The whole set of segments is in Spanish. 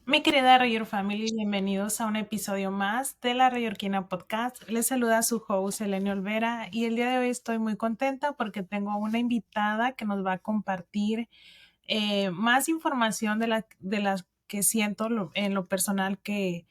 Mi querida Rayor Family, bienvenidos a un episodio más de la Rayorquina Podcast. Les saluda su host Eleni Olvera y el día de hoy estoy muy contenta porque tengo una invitada que nos va a compartir más información de las que siento en lo personal que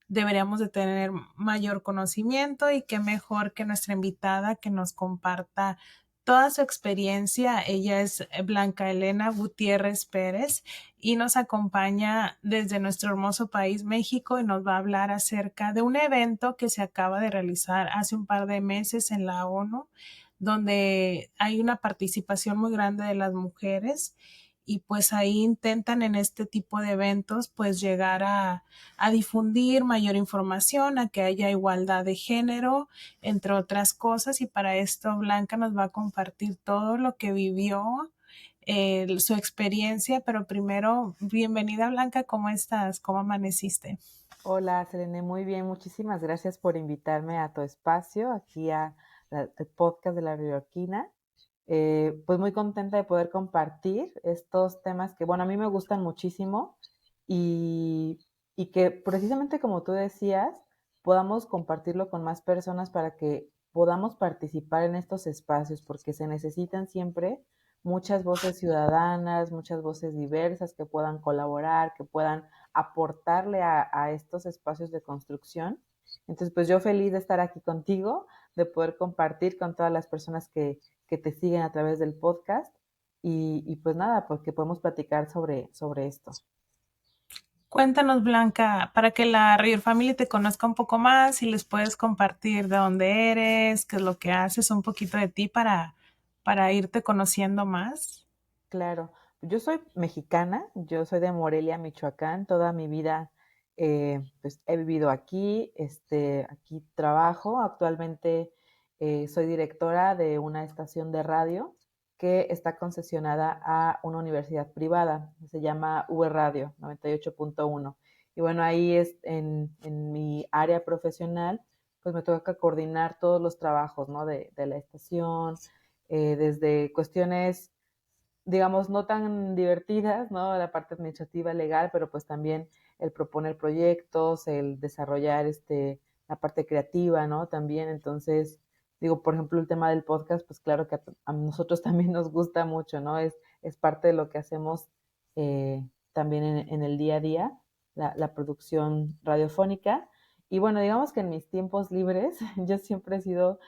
deberíamos de tener mayor conocimiento y qué mejor que nuestra invitada que nos comparta toda su experiencia. Ella es Blanca Elena Gutiérrez Pérez y nos acompaña desde nuestro hermoso país, México, y nos va a hablar acerca de un evento que se acaba de realizar hace un par de meses en la ONU, donde hay una participación muy grande de las mujeres y pues ahí intentan en este tipo de eventos pues llegar a difundir mayor información, a que haya igualdad de género, entre otras cosas. Y para esto Blanca nos va a compartir todo lo que vivió, su experiencia. Pero primero, bienvenida Blanca, ¿cómo estás? ¿Cómo amaneciste? Hola, Selene, muy bien. Muchísimas gracias por invitarme a tu espacio, aquí al podcast de la Bioquina. Pues muy contenta de poder compartir estos temas que, bueno, a mí me gustan muchísimo y, y que precisamente como tú decías, podamos compartirlo con más personas para que podamos participar en estos espacios, porque se necesitan siempre muchas voces ciudadanas, muchas voces diversas que puedan colaborar, que puedan aportarle a estos espacios de construcción. Entonces, pues yo feliz de estar aquí contigo, de poder compartir con todas las personas que te siguen a través del podcast y pues nada, pues que podemos platicar sobre esto. Cuéntanos, Blanca, para que la Real Family te conozca un poco más y les puedes compartir de dónde eres, qué es lo que haces, un poquito de ti para irte conociendo más. Claro, yo soy mexicana, yo soy de Morelia, Michoacán, toda mi vida pues he vivido aquí, aquí trabajo, actualmente soy directora de una estación de radio que está concesionada a una universidad privada, se llama V Radio 98.1. Y bueno, ahí es en mi área profesional, pues me toca coordinar todos los trabajos, ¿no? De la estación, desde cuestiones digamos, no tan divertidas, ¿no? La parte administrativa legal, pero pues también el proponer proyectos, el desarrollar la parte creativa, ¿no? También, entonces, digo, por ejemplo, el tema del podcast, pues claro que a nosotros también nos gusta mucho, ¿no? Es parte de lo que hacemos también en el día a día, la producción radiofónica. Y bueno, digamos que en mis tiempos libres, yo siempre he sido,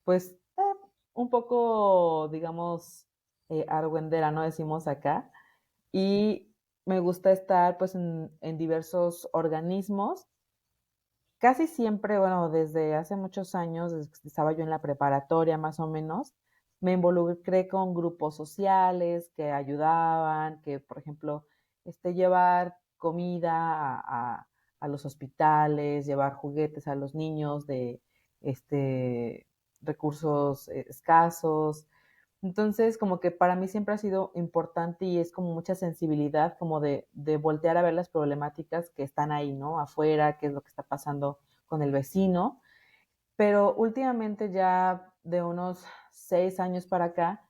pues, un poco, digamos, argüendera, ¿no? Decimos acá. Y me gusta estar, pues, en diversos organismos. Casi siempre, bueno, desde hace muchos años, desde que estaba yo en la preparatoria más o menos, me involucré con grupos sociales que ayudaban, que, por ejemplo, llevar comida a los hospitales, llevar juguetes a los niños de este, recursos escasos. Entonces, como que para mí siempre ha sido importante y es como mucha sensibilidad, como de voltear a ver las problemáticas que están ahí, ¿no? Afuera, qué es lo que está pasando con el vecino. Pero últimamente ya de unos 6 años para acá,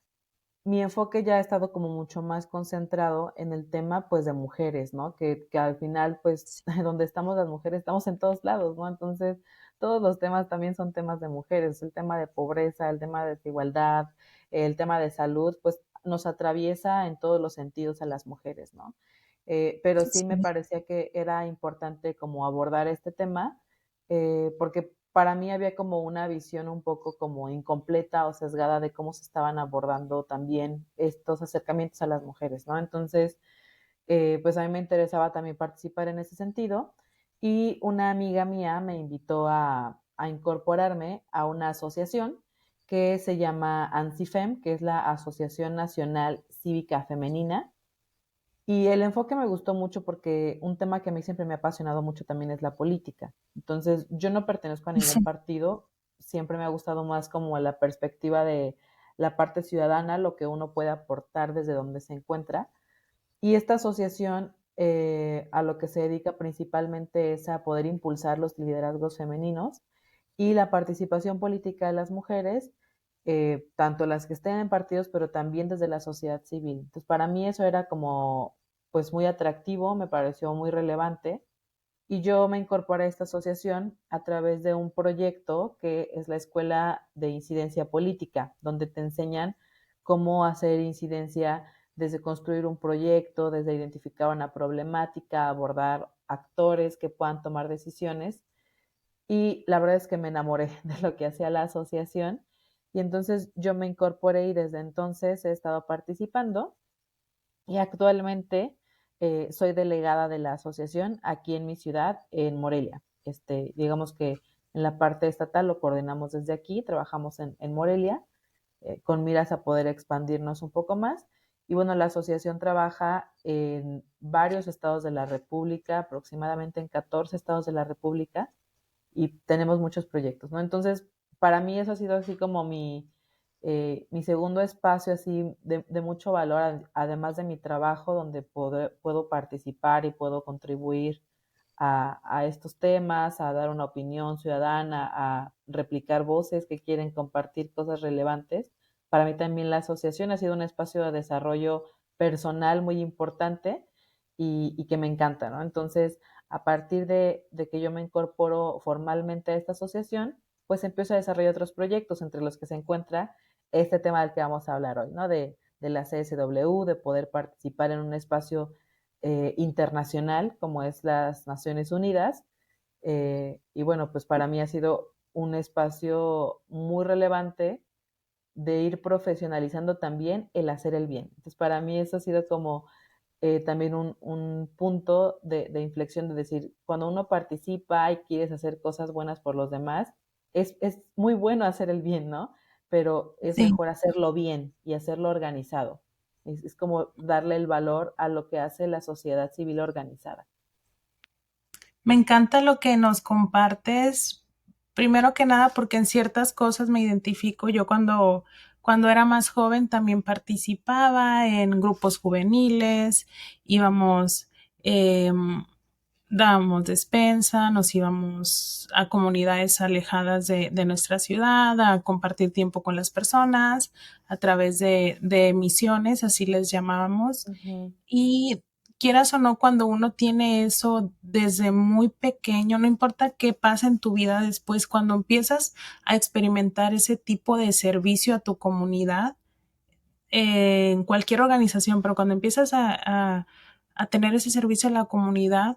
mi enfoque ya ha estado como mucho más concentrado en el tema pues de mujeres, ¿no? Que al final pues donde estamos las mujeres estamos en todos lados, ¿no? Entonces todos los temas también son temas de mujeres, el tema de pobreza, el tema de desigualdad, el tema de salud, pues nos atraviesa en todos los sentidos a las mujeres, ¿no? Pero sí me Sí. parecía que era importante como abordar este tema, porque para mí había como una visión un poco como incompleta o sesgada de cómo se estaban abordando también estos acercamientos a las mujeres, ¿no? Entonces, pues a mí me interesaba también participar en ese sentido y una amiga mía me invitó a incorporarme a una asociación que se llama ANSIFEM, que es la Asociación Nacional Cívica Femenina, y el enfoque me gustó mucho porque un tema que a mí siempre me ha apasionado mucho también es la política. Entonces, yo no pertenezco a ningún Sí. partido, siempre me ha gustado más como la perspectiva de la parte ciudadana, lo que uno puede aportar desde donde se encuentra. Y esta asociación a lo que se dedica principalmente es a poder impulsar los liderazgos femeninos y la participación política de las mujeres, tanto las que estén en partidos, pero también desde la sociedad civil. Entonces, para mí eso era como pues muy atractivo, me pareció muy relevante y yo me incorporé a esta asociación a través de un proyecto que es la Escuela de Incidencia Política, donde te enseñan cómo hacer incidencia desde construir un proyecto, desde identificar una problemática, abordar actores que puedan tomar decisiones. Y la verdad es que me enamoré de lo que hacía la asociación y entonces yo me incorporé y desde entonces he estado participando y actualmente soy delegada de la asociación aquí en mi ciudad, en Morelia. Digamos que en la parte estatal lo coordinamos desde aquí, trabajamos en Morelia con miras a poder expandirnos un poco más. Y bueno, la asociación trabaja en varios estados de la República, aproximadamente en 14 estados de la República, y tenemos muchos proyectos, ¿no? Entonces, para mí eso ha sido así como mi segundo espacio así de mucho valor, además de mi trabajo, donde puedo participar y puedo contribuir a estos temas, a dar una opinión ciudadana, a replicar voces que quieren compartir cosas relevantes. Para mí también la asociación ha sido un espacio de desarrollo personal muy importante y que me encanta, ¿no? Entonces, a partir de que yo me incorporo formalmente a esta asociación, pues empiezo a desarrollar otros proyectos, entre los que se encuentra este tema del que vamos a hablar hoy, ¿no? De la CSW, de poder participar en un espacio internacional como es las Naciones Unidas. Y bueno, pues para mí ha sido un espacio muy relevante de ir profesionalizando también el hacer el bien. Entonces, para mí eso ha sido como también un punto de inflexión de decir, cuando uno participa y quieres hacer cosas buenas por los demás, es muy bueno hacer el bien, ¿no? Pero es Sí. mejor hacerlo bien y hacerlo organizado. Es como darle el valor a lo que hace la sociedad civil organizada. Me encanta lo que nos compartes. Primero que nada, porque en ciertas cosas me identifico. Yo cuando era más joven también participaba en grupos juveniles, íbamos, eh, dábamos despensa, nos íbamos a comunidades alejadas de nuestra ciudad, a compartir tiempo con las personas a través de misiones, así les llamábamos. Ujú. Y quieras o no, cuando uno tiene eso desde muy pequeño, no importa qué pasa en tu vida después, cuando empiezas a experimentar ese tipo de servicio a tu comunidad, en cualquier organización, pero cuando empiezas a tener ese servicio a la comunidad,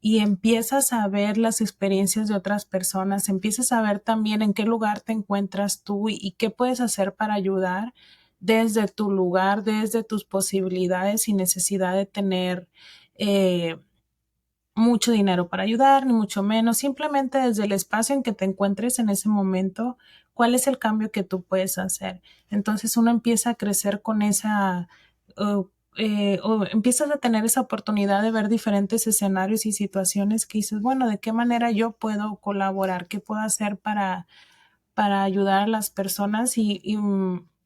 y empiezas a ver las experiencias de otras personas, empiezas a ver también en qué lugar te encuentras tú y qué puedes hacer para ayudar desde tu lugar, desde tus posibilidades, sin necesidad de tener eh, mucho dinero para ayudar, ni mucho menos, simplemente desde el espacio en que te encuentres en ese momento, cuál es el cambio que tú puedes hacer. Entonces uno empieza a crecer con esa, o empiezas a tener esa oportunidad de ver diferentes escenarios y situaciones que dices, bueno, ¿de qué manera yo puedo colaborar? ¿Qué puedo hacer para ayudar a las personas?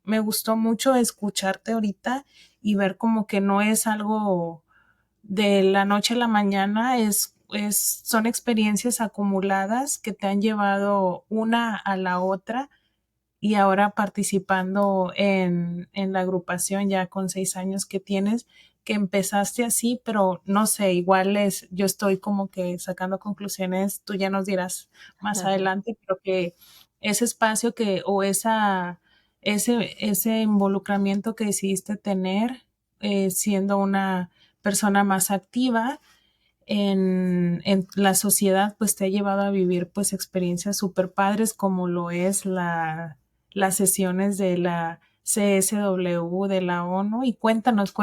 Me gustó mucho escucharte ahorita y ver como que no es algo de la noche a la mañana, son experiencias acumuladas que te han llevado una a la otra y ahora participando en la agrupación ya con 6 años que tienes, que empezaste así, pero no sé, igual yo estoy como que sacando conclusiones, tú ya nos dirás más adelante, pero que ese espacio ese involucramiento que decidiste tener, siendo una persona más activa, en la sociedad, pues te ha llevado a vivir pues experiencias súper padres como lo es las sesiones de la CSW de la ONU. Y cuéntanos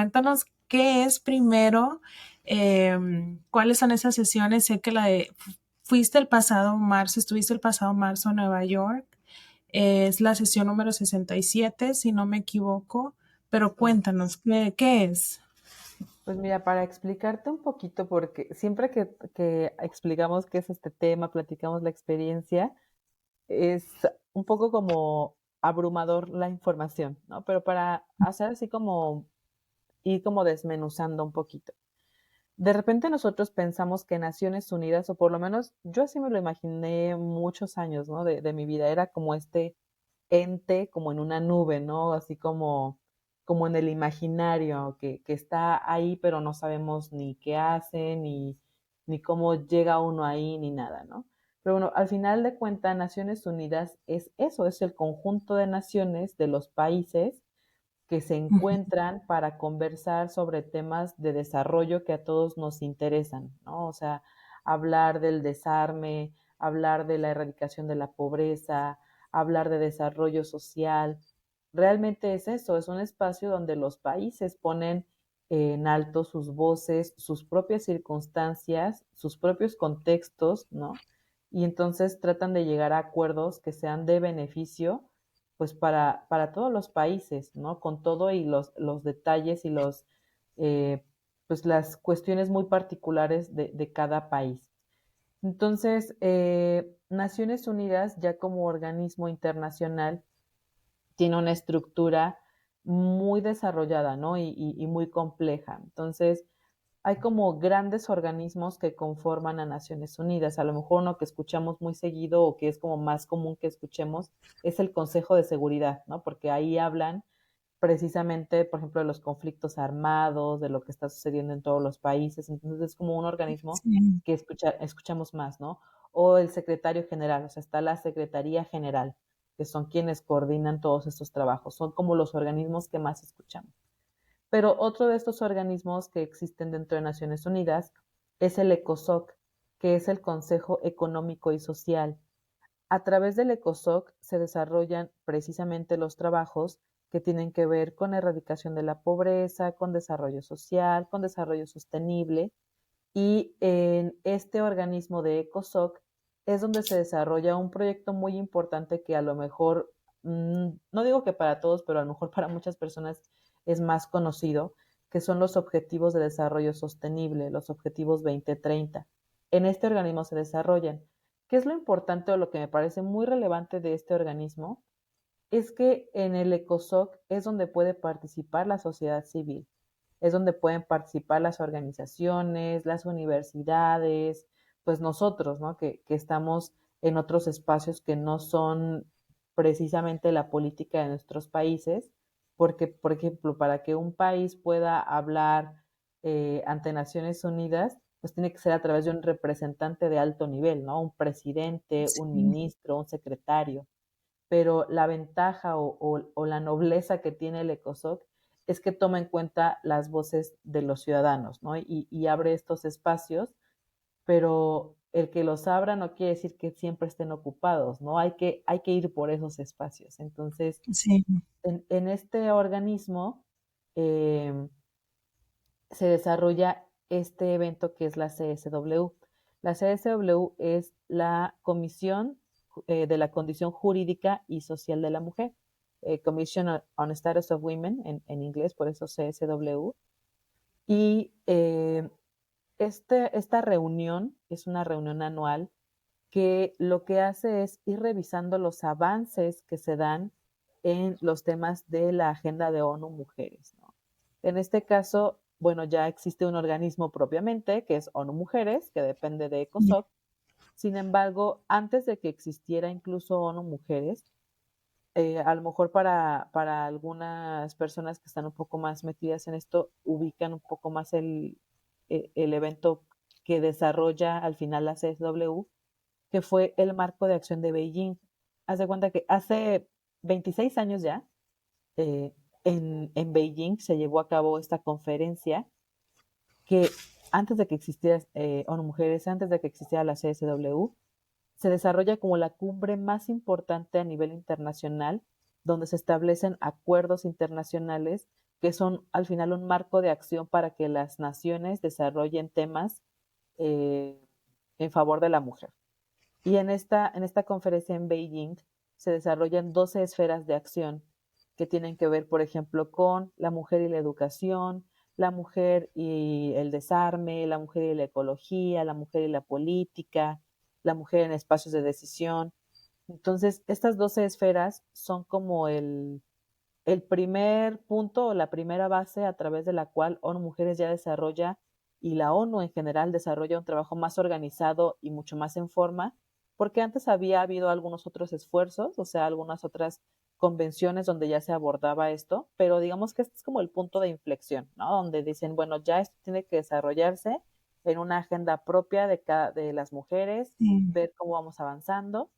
qué es primero, cuáles son esas sesiones. Sé que estuviste el pasado marzo en Nueva York, es la sesión número 67 si no me equivoco, pero Sí. cuéntanos, ¿qué es? Pues mira, para explicarte un poquito, porque siempre que explicamos qué es este tema, platicamos la experiencia, es un poco como abrumador la información, ¿no? Pero para hacer así como ir como desmenuzando un poquito. De repente nosotros pensamos que Naciones Unidas, o por lo menos yo así me lo imaginé muchos años, ¿no? De mi vida, era como este ente, como en una nube, ¿no? Así como como en el imaginario, que está ahí, pero no sabemos ni qué hace, ni cómo llega uno ahí, ni nada, ¿no? Pero bueno, al final de cuentas, Naciones Unidas es eso, es el conjunto de naciones de los países que se Ujú. encuentran para conversar sobre temas de desarrollo que a todos nos interesan, ¿no? O sea, hablar del desarme, hablar de la erradicación de la pobreza, hablar de desarrollo social. Realmente es eso, es un espacio donde los países ponen en alto sus voces, sus propias circunstancias, sus propios contextos, ¿no? Y entonces tratan de llegar a acuerdos que sean de beneficio pues para todos los países, ¿no? Con todo y los detalles y pues las cuestiones muy particulares de cada país. Entonces, Naciones Unidas ya como organismo internacional tiene una estructura muy desarrollada, ¿no? Y muy compleja. Entonces, hay como grandes organismos que conforman a Naciones Unidas. A lo mejor uno que escuchamos muy seguido o que es como más común que escuchemos es el Consejo de Seguridad, ¿no? Porque ahí hablan precisamente, por ejemplo, de los conflictos armados, de lo que está sucediendo en todos los países. Entonces es como un organismo Sí, que escuchamos más, ¿no? O el secretario general, o sea, está la Secretaría General, que son quienes coordinan todos estos trabajos. Son como los organismos que más escuchamos. Pero otro de estos organismos que existen dentro de Naciones Unidas es el ECOSOC, que es el Consejo Económico y Social. A través del ECOSOC se desarrollan precisamente los trabajos que tienen que ver con erradicación de la pobreza, con desarrollo social, con desarrollo sostenible. Y en este organismo de ECOSOC es donde se desarrolla un proyecto muy importante que a lo mejor, no digo que para todos, pero a lo mejor para muchas personas es más conocido, que son los Objetivos de Desarrollo Sostenible, los Objetivos 2030. En este organismo se desarrollan. ¿Qué es lo importante o lo que me parece muy relevante de este organismo? Es que en el ECOSOC es donde puede participar la sociedad civil, es donde pueden participar las organizaciones, las universidades, pues nosotros, ¿no? Que estamos en otros espacios que no son precisamente la política de nuestros países, porque, por ejemplo, para que un país pueda hablar ante Naciones Unidas, pues tiene que ser a través de un representante de alto nivel, ¿no? Un presidente, un sí, ministro, un secretario, pero la ventaja o la nobleza que tiene el ECOSOC es que toma en cuenta las voces de los ciudadanos, ¿no? Y abre estos espacios, pero el que los abra no quiere decir que siempre estén ocupados, ¿no? Hay que ir por esos espacios. Entonces, sí, en este organismo eh, se desarrolla este evento que es la CSW. La CSW es la Comisión de la Condición Jurídica y Social de la Mujer, Commission on Status of Women en inglés, por eso CSW. Y esta reunión es una reunión anual que lo que hace es ir revisando los avances que se dan en los temas de la agenda de ONU Mujeres, ¿no? En este caso, bueno, ya existe un organismo propiamente, que es ONU Mujeres, que depende de sí, ECOSOC. Sin embargo, antes de que existiera incluso ONU Mujeres, a lo mejor para algunas personas que están un poco más metidas en esto, ubican un poco más el evento que desarrolla al final la CSW, que fue el marco de acción de Beijing. Haz de cuenta que hace 26 años ya, en Beijing se llevó a cabo esta conferencia que antes de que existiera ONU Mujeres, antes de que existiera la CSW, se desarrolla como la cumbre más importante a nivel internacional, donde se establecen acuerdos internacionales que son al final un marco de acción para que las naciones desarrollen temas eh, en favor de la mujer. Y en esta conferencia en Beijing se desarrollan 12 esferas de acción que tienen que ver, por ejemplo, con la mujer y la educación, la mujer y el desarme, la mujer y la ecología, la mujer y la política, la mujer en espacios de decisión. Entonces, estas 12 esferas son como el primer punto o la primera base a través de la cual ONU Mujeres ya desarrolla y la ONU en general desarrolla un trabajo más organizado y mucho más en forma, porque antes había habido algunos otros esfuerzos, o sea, algunas otras convenciones donde ya se abordaba esto, pero digamos que este es como el punto de inflexión, ¿no? Donde dicen, bueno, ya esto tiene que desarrollarse en una agenda propia de las mujeres, Sí, ver cómo vamos avanzando.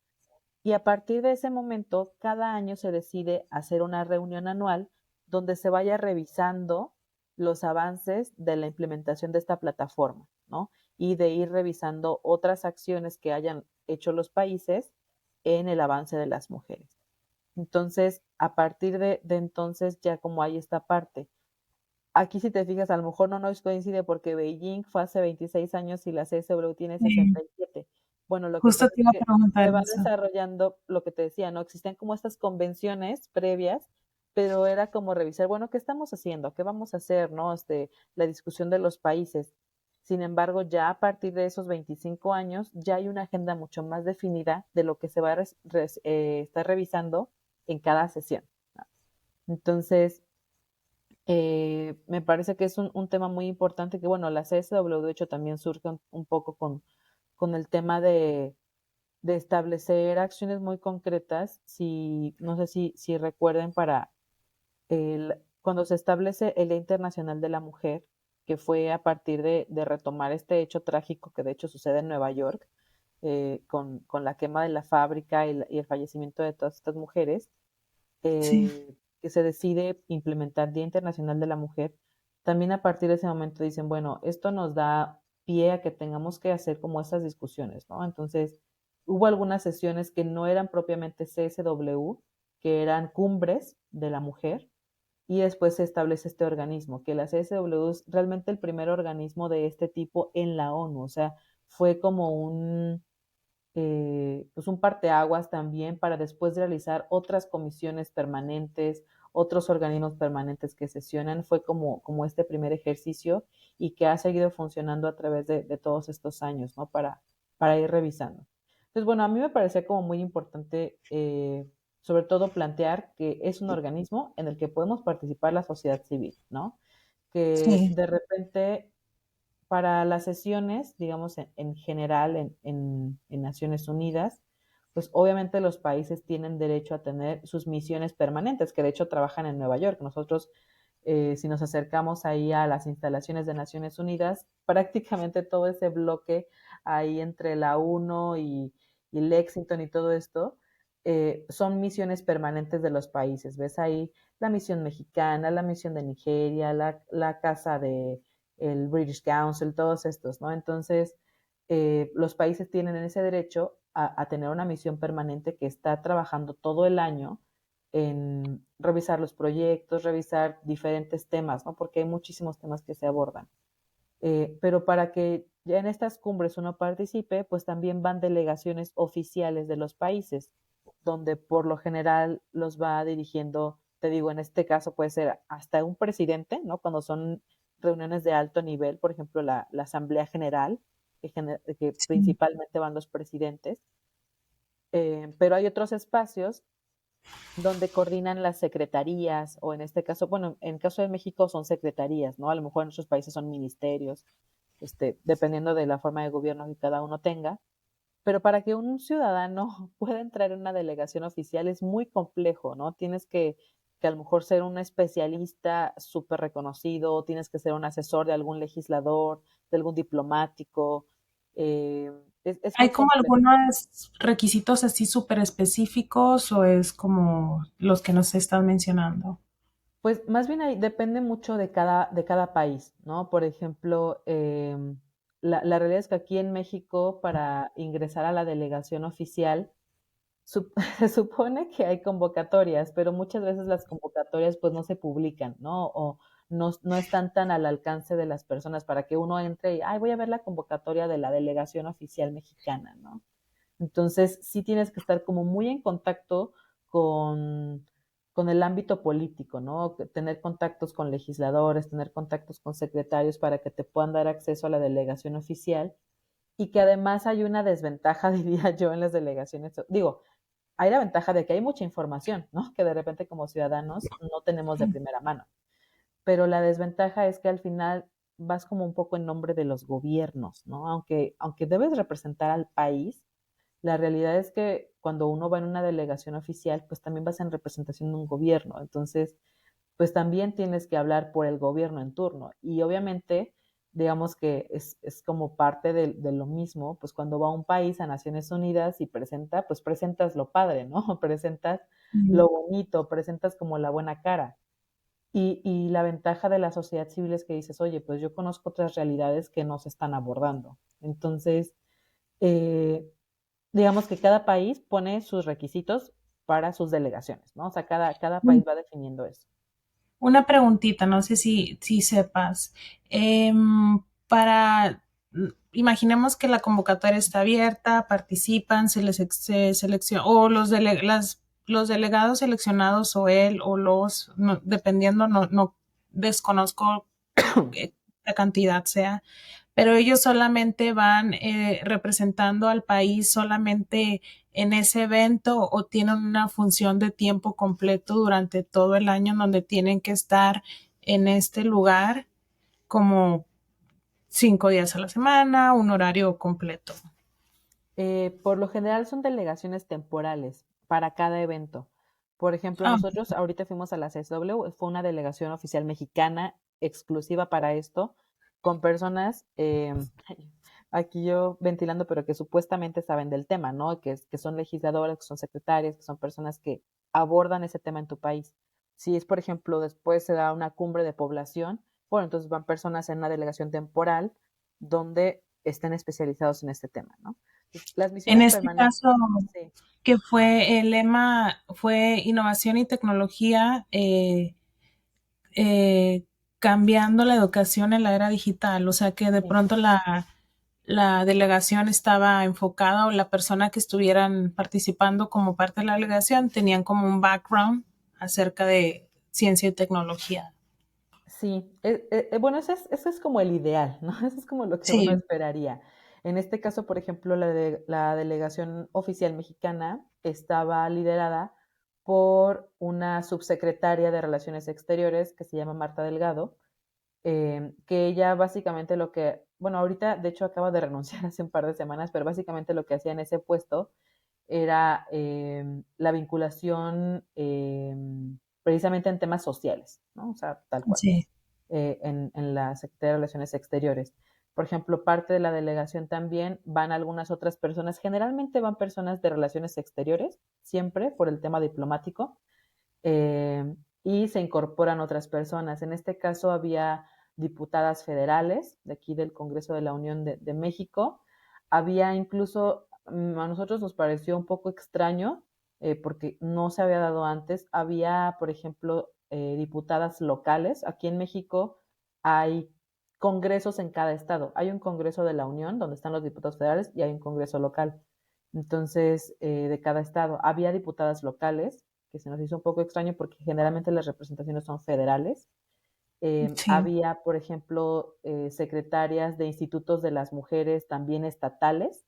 Y a partir de ese momento, cada año se decide hacer una reunión anual donde se vaya revisando los avances de la implementación de esta plataforma, ¿no? Y de ir revisando otras acciones que hayan hecho los países en el avance de las mujeres. Entonces, a partir de entonces, ya como hay esta parte. Aquí, si te fijas, a lo mejor no nos coincide porque Beijing fue hace 26 años y la CSW tiene sí. 67. Bueno, lo que Justo pasa te es iba a que preguntar se va eso. desarrollando lo que te decía, ¿no? Existían como estas convenciones previas, pero era como revisar, bueno, ¿qué estamos haciendo? ¿Qué vamos a hacer? ¿No? La discusión de los países. Sin embargo, ya a partir de esos 25 años, ya hay una agenda mucho más definida de lo que se va a estar revisando en cada sesión, ¿no? Entonces, me parece que es un tema muy importante que, bueno, la CSW de hecho también surge un poco con el tema de establecer acciones muy concretas. Si, no sé si recuerden para cuando se establece el Día Internacional de la Mujer, que fue a partir de retomar este hecho trágico que de hecho sucede en Nueva York, con la quema de la fábrica y el fallecimiento de todas estas mujeres, Sí, que se decide implementar Día Internacional de la Mujer, también a partir de ese momento dicen, bueno, esto nos da pie a que tengamos que hacer como estas discusiones, ¿no? Entonces, hubo algunas sesiones que no eran propiamente CSW, que eran cumbres de la mujer, y después se establece este organismo, que la CSW es realmente el primer organismo de este tipo en la ONU, o sea, fue como pues un parteaguas también para después realizar otras comisiones permanentes, otros organismos permanentes que sesionan. Fue como este primer ejercicio y que ha seguido funcionando a través de todos estos años, ¿no? Para ir revisando. Entonces, bueno, a mí me parecía como muy importante, sobre todo plantear que es un organismo en el que podemos participar la sociedad civil, ¿no? Que sí, de repente para las sesiones, digamos, en general en Naciones Unidas, pues obviamente los países tienen derecho a tener sus misiones permanentes, que de hecho trabajan en Nueva York. Nosotros, si nos acercamos ahí a las instalaciones de Naciones Unidas, prácticamente todo ese bloque ahí entre la UNO y Lexington y todo esto, son misiones permanentes de los países. Ves ahí la misión mexicana, la misión de Nigeria, la casa de el British Council, todos estos, ¿no? Entonces, los países tienen ese derecho a tener una misión permanente que está trabajando todo el año en revisar los proyectos, revisar diferentes temas, ¿no? Porque hay muchísimos temas que se abordan. Pero para que ya en estas cumbres uno participe, pues también van delegaciones oficiales de los países, donde por lo general los va dirigiendo, te digo, en este caso puede ser hasta un presidente, ¿no? Cuando son reuniones de alto nivel, por ejemplo, la Asamblea General, que sí. principalmente van los presidentes, pero hay otros espacios donde coordinan las secretarías, o en este caso, bueno, en el caso de México son secretarías, ¿no? A lo mejor en otros países son ministerios, dependiendo de la forma de gobierno que cada uno tenga. Pero para que un ciudadano pueda entrar en una delegación oficial es muy complejo, ¿no? Tienes que a lo mejor ser un especialista súper reconocido, tienes que ser un asesor de algún legislador, de algún diplomático. eh, es ¿Hay muy como complejo. algunos requisitos así súper específicos o es como los que nos están mencionando? Pues más bien ahí depende mucho de cada país, ¿no? Por ejemplo, la realidad es que aquí en México, para ingresar a la delegación oficial, se supone que hay convocatorias, pero muchas veces las convocatorias pues no se publican, ¿no? O no están tan al alcance de las personas para que uno entre y, ay, voy a ver la convocatoria de la delegación oficial mexicana, ¿no? Entonces, sí tienes que estar como muy en contacto con, con el ámbito político, ¿no? Tener contactos con legisladores, tener contactos con secretarios para que te puedan dar acceso a la delegación oficial y que además hay una desventaja, diría yo, en las delegaciones. Digo, hay la ventaja de que hay mucha información, ¿no? Que de repente como ciudadanos no tenemos de Sí, primera mano. Pero la desventaja es que al final vas como un poco en nombre de los gobiernos, ¿no? Aunque debes representar al país, La realidad es que cuando uno va en una delegación oficial, pues también vas en representación de un gobierno. Entonces, pues también tienes que hablar por el gobierno en turno. Y obviamente, digamos que es como parte de lo mismo, pues cuando va un país a Naciones Unidas y presenta, pues presentas lo padre, ¿no? Presentas Mm. lo bonito, presentas como la buena cara. Y la ventaja de la sociedad civil es que dices, oye, pues yo conozco otras realidades que no se están abordando. Entonces, eh, digamos que cada país pone sus requisitos para sus delegaciones, ¿no? O sea, cada país va definiendo eso. Una preguntita, no sé si sepas. Para, imaginemos que la convocatoria está abierta, participan, se selecciona, o los delegados seleccionados o él o los, no, dependiendo, no desconozco la cantidad sea, pero ellos solamente van representando al país solamente en ese evento o tienen una función de tiempo completo durante todo el año donde tienen que estar en este lugar como 5 días a la semana, un horario completo. Por lo general son delegaciones temporales para cada evento. Por ejemplo, Ah, nosotros ahorita fuimos a la CSW, fue una delegación oficial mexicana exclusiva para esto, con personas, aquí yo ventilando, pero que supuestamente saben del tema, ¿no? Que son legisladoras, que son secretarias, que son personas que abordan ese tema en tu país. Si es, por ejemplo, después se da una cumbre de población, bueno, entonces van personas en una delegación temporal donde estén especializados en este tema, ¿no? Las en misiones este permanentes, caso, sí, que fue el lema, fue innovación y tecnología, eh, cambiando la educación en la era digital, o sea que de sí, pronto la delegación estaba enfocada o la persona que estuvieran participando como parte de la delegación tenían como un background acerca de ciencia y tecnología. sí. Bueno, ese es como el ideal, ¿no? Eso es como lo que uno Sí, esperaría. En este caso, por ejemplo, la delegación oficial mexicana estaba liderada por una subsecretaria de Relaciones Exteriores que se llama Marta Delgado, que ella básicamente lo que, bueno, ahorita de hecho acaba de renunciar hace un par de semanas, pero básicamente lo que hacía en ese puesto era la vinculación precisamente en temas sociales, ¿no? O sea, tal cual, sí, en la Secretaría de Relaciones Exteriores. Por ejemplo, parte de la delegación también van algunas otras personas, generalmente van personas de relaciones exteriores, siempre por el tema diplomático, y se incorporan otras personas. En este caso había diputadas federales de aquí del Congreso de la Unión de México. Había incluso, a nosotros nos pareció un poco extraño porque no se había dado antes. Había, por ejemplo, diputadas locales. Aquí en México hay congresos en cada estado. Hay un Congreso de la Unión donde están los diputados federales y hay un Congreso local. Entonces, de cada estado. Había diputadas locales que se nos hizo un poco extraño porque generalmente las representaciones son federales. sí. Había, por ejemplo, secretarias de institutos de las mujeres también estatales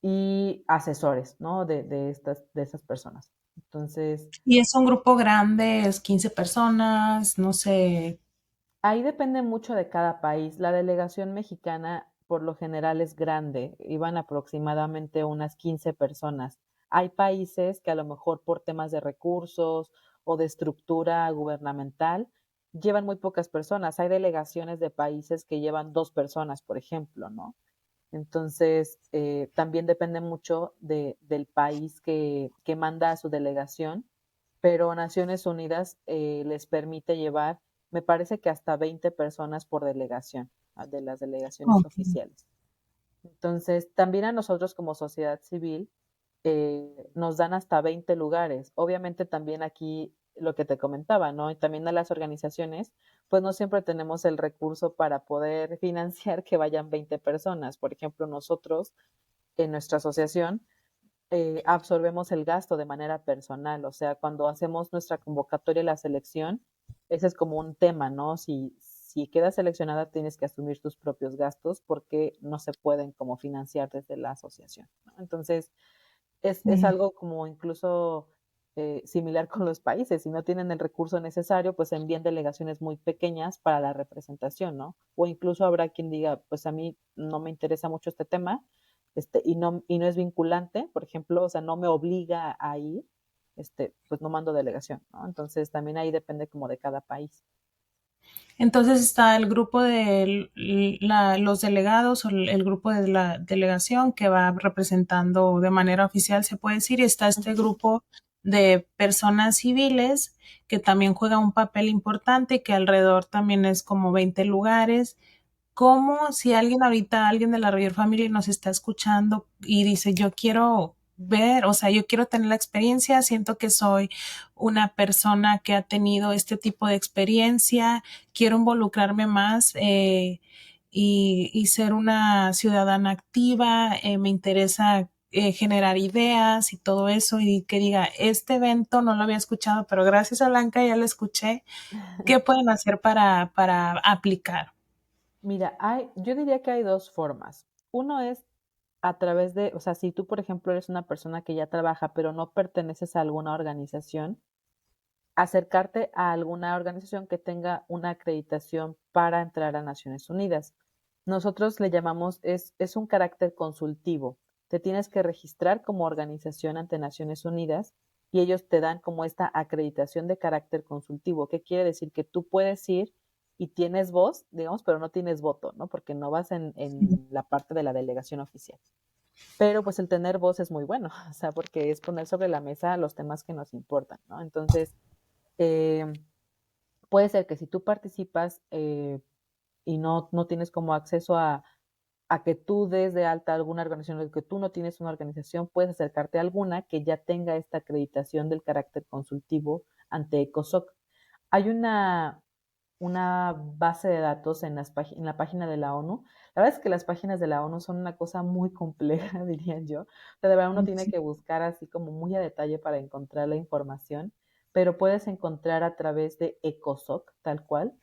y asesores, ¿no? De esas personas. Entonces, Y es un grupo grande, es 15 personas, no sé. ahí depende mucho de cada país. La delegación mexicana por lo general es grande, iban aproximadamente unas 15 personas. Hay países que a lo mejor por temas de recursos o de estructura gubernamental llevan muy pocas personas. Hay delegaciones de países que llevan 2 personas, por ejemplo, ¿no? Entonces, también depende mucho del país que manda a su delegación, pero Naciones Unidas les permite llevar, me parece que hasta 20 personas por delegación, de las delegaciones Ok. oficiales. Entonces, también a nosotros como sociedad civil nos dan hasta 20 lugares. Obviamente también aquí lo que te comentaba, ¿no? Y también a las organizaciones, pues no siempre tenemos el recurso para poder financiar que vayan 20 personas. Por ejemplo, nosotros en nuestra asociación absorbemos el gasto de manera personal, o sea, cuando hacemos nuestra convocatoria a la selección, ese es como un tema, ¿no? Si quedas seleccionada tienes que asumir tus propios gastos porque no se pueden como financiar desde la asociación, ¿no? Entonces, es Sí. algo como incluso similar con los países. Si no tienen el recurso necesario, pues envían delegaciones muy pequeñas para la representación, ¿no? O incluso habrá quien diga, pues a mí no me interesa mucho este tema, y no es vinculante, por ejemplo, o sea, no me obliga a ir, pues no mando delegación, ¿no? Entonces también ahí depende como de cada país. Entonces está el grupo de los delegados o el grupo de la delegación que va representando de manera oficial, se puede decir, y está este Ujú. grupo de personas civiles que también juega un papel importante, que alrededor también es como 20 lugares. Como si alguien ahorita, alguien de la Royal Family nos está escuchando y dice, yo quiero ver, o sea, yo quiero tener la experiencia, siento que soy una persona que ha tenido este tipo de experiencia, quiero involucrarme más y ser una ciudadana activa, me interesa generar ideas y todo eso y que diga, este evento no lo había escuchado, pero gracias a Blanca ya lo escuché, ¿qué pueden hacer para aplicar? Mira, yo diría que hay dos formas. Uno es a través de, o sea, si tú, por ejemplo, eres una persona que ya trabaja, pero no perteneces a alguna organización, acercarte a alguna organización que tenga una acreditación para entrar a Naciones Unidas. Nosotros le llamamos, es un carácter consultivo. Te tienes que registrar como organización ante Naciones Unidas y ellos te dan como esta acreditación de carácter consultivo. ¿Qué quiere decir? Que tú puedes ir y tienes voz, digamos, pero no tienes voto, ¿no? Porque no vas en la parte de la delegación oficial. Pero pues el tener voz es muy bueno, o sea, porque es poner sobre la mesa los temas que nos importan, ¿no? Entonces, eh, puede ser que si tú participas y no tienes como acceso a que tú des de alta alguna organización o que tú no tienes una organización, puedes acercarte a alguna que ya tenga esta acreditación del carácter consultivo ante ECOSOC. Hay una base de datos en la página de la ONU. La verdad es que las páginas de la ONU son una cosa muy compleja, diría yo. O sea, de verdad uno tiene Sí. que buscar así como muy a detalle para encontrar la información, pero puedes encontrar a través de ECOSOC, tal cual,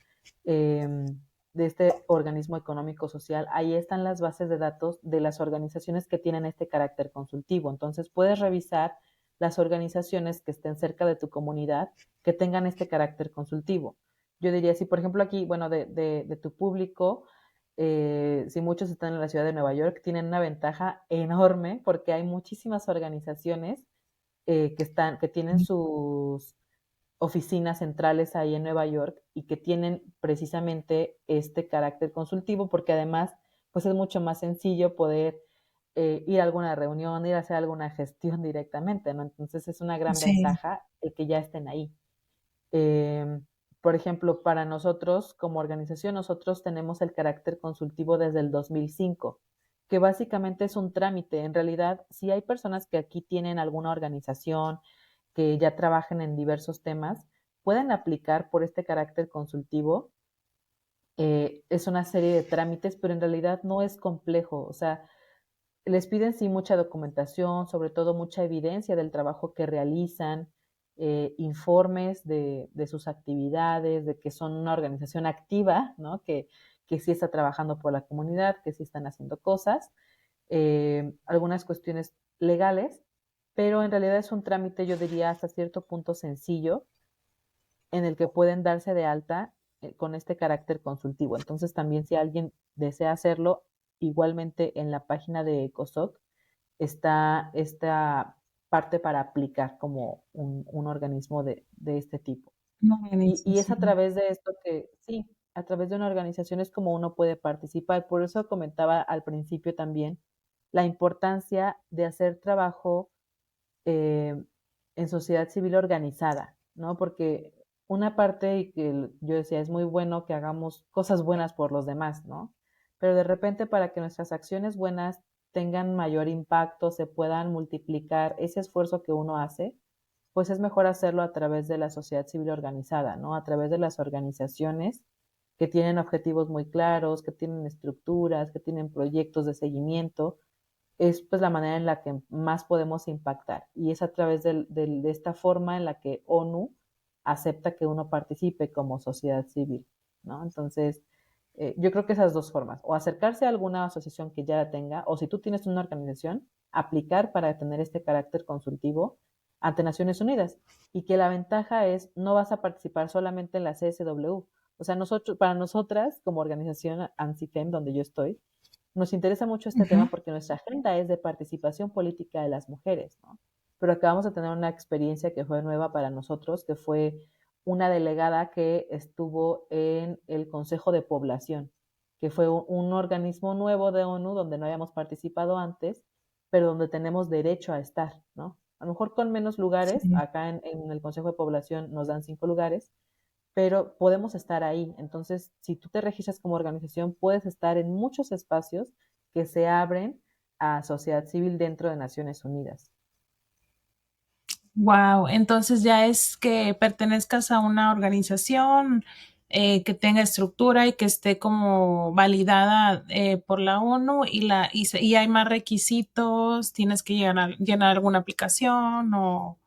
eh, de este organismo económico social. Ahí están las bases de datos de las organizaciones que tienen este carácter consultivo. Entonces puedes revisar las organizaciones que estén cerca de tu comunidad que tengan este carácter consultivo. Yo diría, si por ejemplo aquí, bueno, de tu público, si muchos están en la ciudad de Nueva York, tienen una ventaja enorme porque hay muchísimas organizaciones que tienen sus oficinas centrales ahí en Nueva York y que tienen precisamente este carácter consultivo porque además pues es mucho más sencillo poder ir a alguna reunión, ir a hacer alguna gestión directamente, ¿no? Entonces es una gran Sí. ventaja el que ya estén ahí. Eh, por ejemplo, para nosotros como organización, nosotros tenemos el carácter consultivo desde el 2005, que básicamente es un trámite. En realidad, si hay personas que aquí tienen alguna organización, que ya trabajan en diversos temas, pueden aplicar por este carácter consultivo. Es una serie de trámites, pero en realidad no es complejo. O sea, les piden sí mucha documentación, sobre todo mucha evidencia del trabajo que realizan, informes de sus actividades, de que son una organización activa, ¿no? Que sí está trabajando por la comunidad, que sí están haciendo cosas, algunas cuestiones legales, pero en realidad es un trámite, yo diría, hasta cierto punto sencillo, en el que pueden darse de alta con este carácter consultivo. Entonces también si alguien desea hacerlo, igualmente en la página de ECOSOC está esta parte para aplicar como un organismo de este tipo. Una Y es a organización. través de esto que, sí, a través de una organización es como uno puede participar. Por eso comentaba al principio también la importancia de hacer trabajo eh, en sociedad civil organizada, ¿no? Porque una parte, y que yo decía, es muy bueno que hagamos cosas buenas por los demás, ¿no? Pero de repente para que nuestras acciones buenas tengan mayor impacto, se puedan multiplicar ese esfuerzo que uno hace, pues es mejor hacerlo a través de la sociedad civil organizada, ¿no? A través de las organizaciones que tienen objetivos muy claros, que tienen estructuras, que tienen proyectos de seguimiento, es pues la manera en la que más podemos impactar y es a través de esta forma en la que ONU acepta que uno participe como sociedad civil, ¿no? Entonces, yo creo que esas dos formas, o acercarse a alguna asociación que ya la tenga, o si tú tienes una organización, aplicar para tener este carácter consultivo ante Naciones Unidas y que la ventaja es no vas a participar solamente en la CSW, o sea, nosotros, para nosotras como organización ANSIFEM, donde yo estoy, nos interesa mucho este Ujú. tema porque nuestra agenda es de participación política de las mujeres, ¿no? Pero acabamos de tener una experiencia que fue nueva para nosotros, que fue una delegada que estuvo en el Consejo de Población, que fue un organismo nuevo de ONU donde no habíamos participado antes, pero donde tenemos derecho a estar, ¿no? A lo mejor con menos lugares, Sí. acá en el Consejo de Población nos dan 5 lugares, pero podemos estar ahí. Entonces, si tú te registras como organización, puedes estar en muchos espacios que se abren a sociedad civil dentro de Naciones Unidas. Wow, entonces ya es que pertenezcas a una organización que tenga estructura y que esté como validada por la ONU y hay más requisitos, tienes que llenar alguna aplicación o...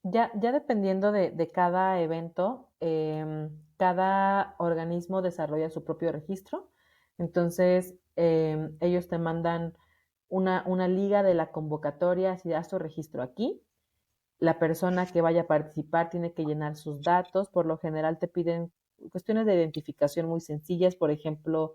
Ya dependiendo de cada evento, cada organismo desarrolla su propio registro. Entonces, ellos te mandan una liga de la convocatoria, si das tu registro aquí. La persona que vaya a participar tiene que llenar sus datos. Por lo general te piden cuestiones de identificación muy sencillas, por ejemplo,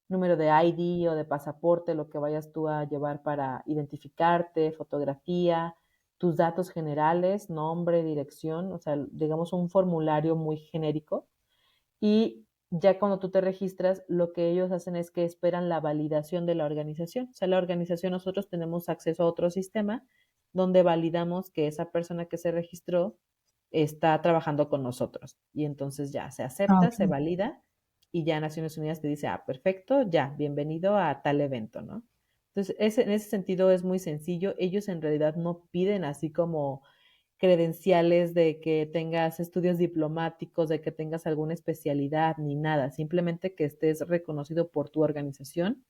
número de ID o de pasaporte, lo que vayas tú a llevar para identificarte, fotografía, tus datos generales, nombre, dirección, o sea, digamos un formulario muy genérico. Y ya cuando tú te registras, lo que ellos hacen es que esperan la validación de la organización. O sea, la organización, nosotros tenemos acceso a otro sistema donde validamos que esa persona que se registró está trabajando con nosotros. Y entonces ya se Ah, acepta, ok. se valida y ya Naciones Unidas te dice, ah, perfecto, ya, bienvenido a tal evento, ¿no? Entonces, en ese sentido es muy sencillo. Ellos en realidad no piden así como credenciales de que tengas estudios diplomáticos, de que tengas alguna especialidad, ni nada. Simplemente que estés reconocido por tu organización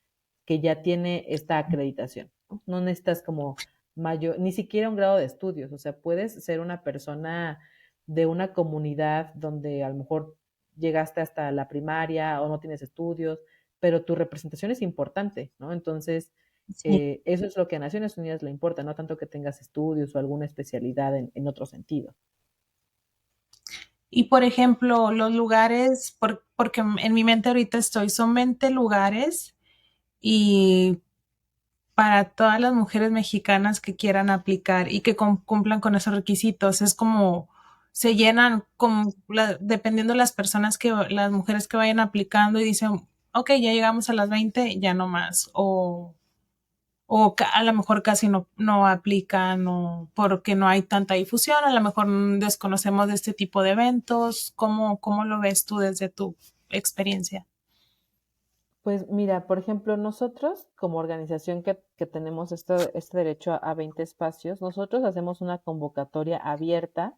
que ya tiene esta acreditación. No necesitas como mayor, ni siquiera un grado de estudios. O sea, puedes ser una persona de una comunidad donde a lo mejor llegaste hasta la primaria o no tienes estudios, pero tu representación es importante, ¿no? Entonces, Sí. eso es lo que a Naciones Unidas le importa, no tanto que tengas estudios o alguna especialidad en otro sentido. Y por ejemplo, los lugares, porque en mi mente ahorita son 20 lugares y para todas las mujeres mexicanas que quieran aplicar y que cumplan con esos requisitos. Es como se llenan dependiendo de las personas las mujeres que vayan aplicando y dicen, ok, ya llegamos a las 20 ya no más. A lo mejor casi no aplican o porque no hay tanta difusión, a lo mejor desconocemos de este tipo de eventos. ¿Cómo lo ves tú desde tu experiencia? Pues mira, por ejemplo, nosotros como organización que tenemos este derecho a 20 espacios, nosotros hacemos una convocatoria abierta.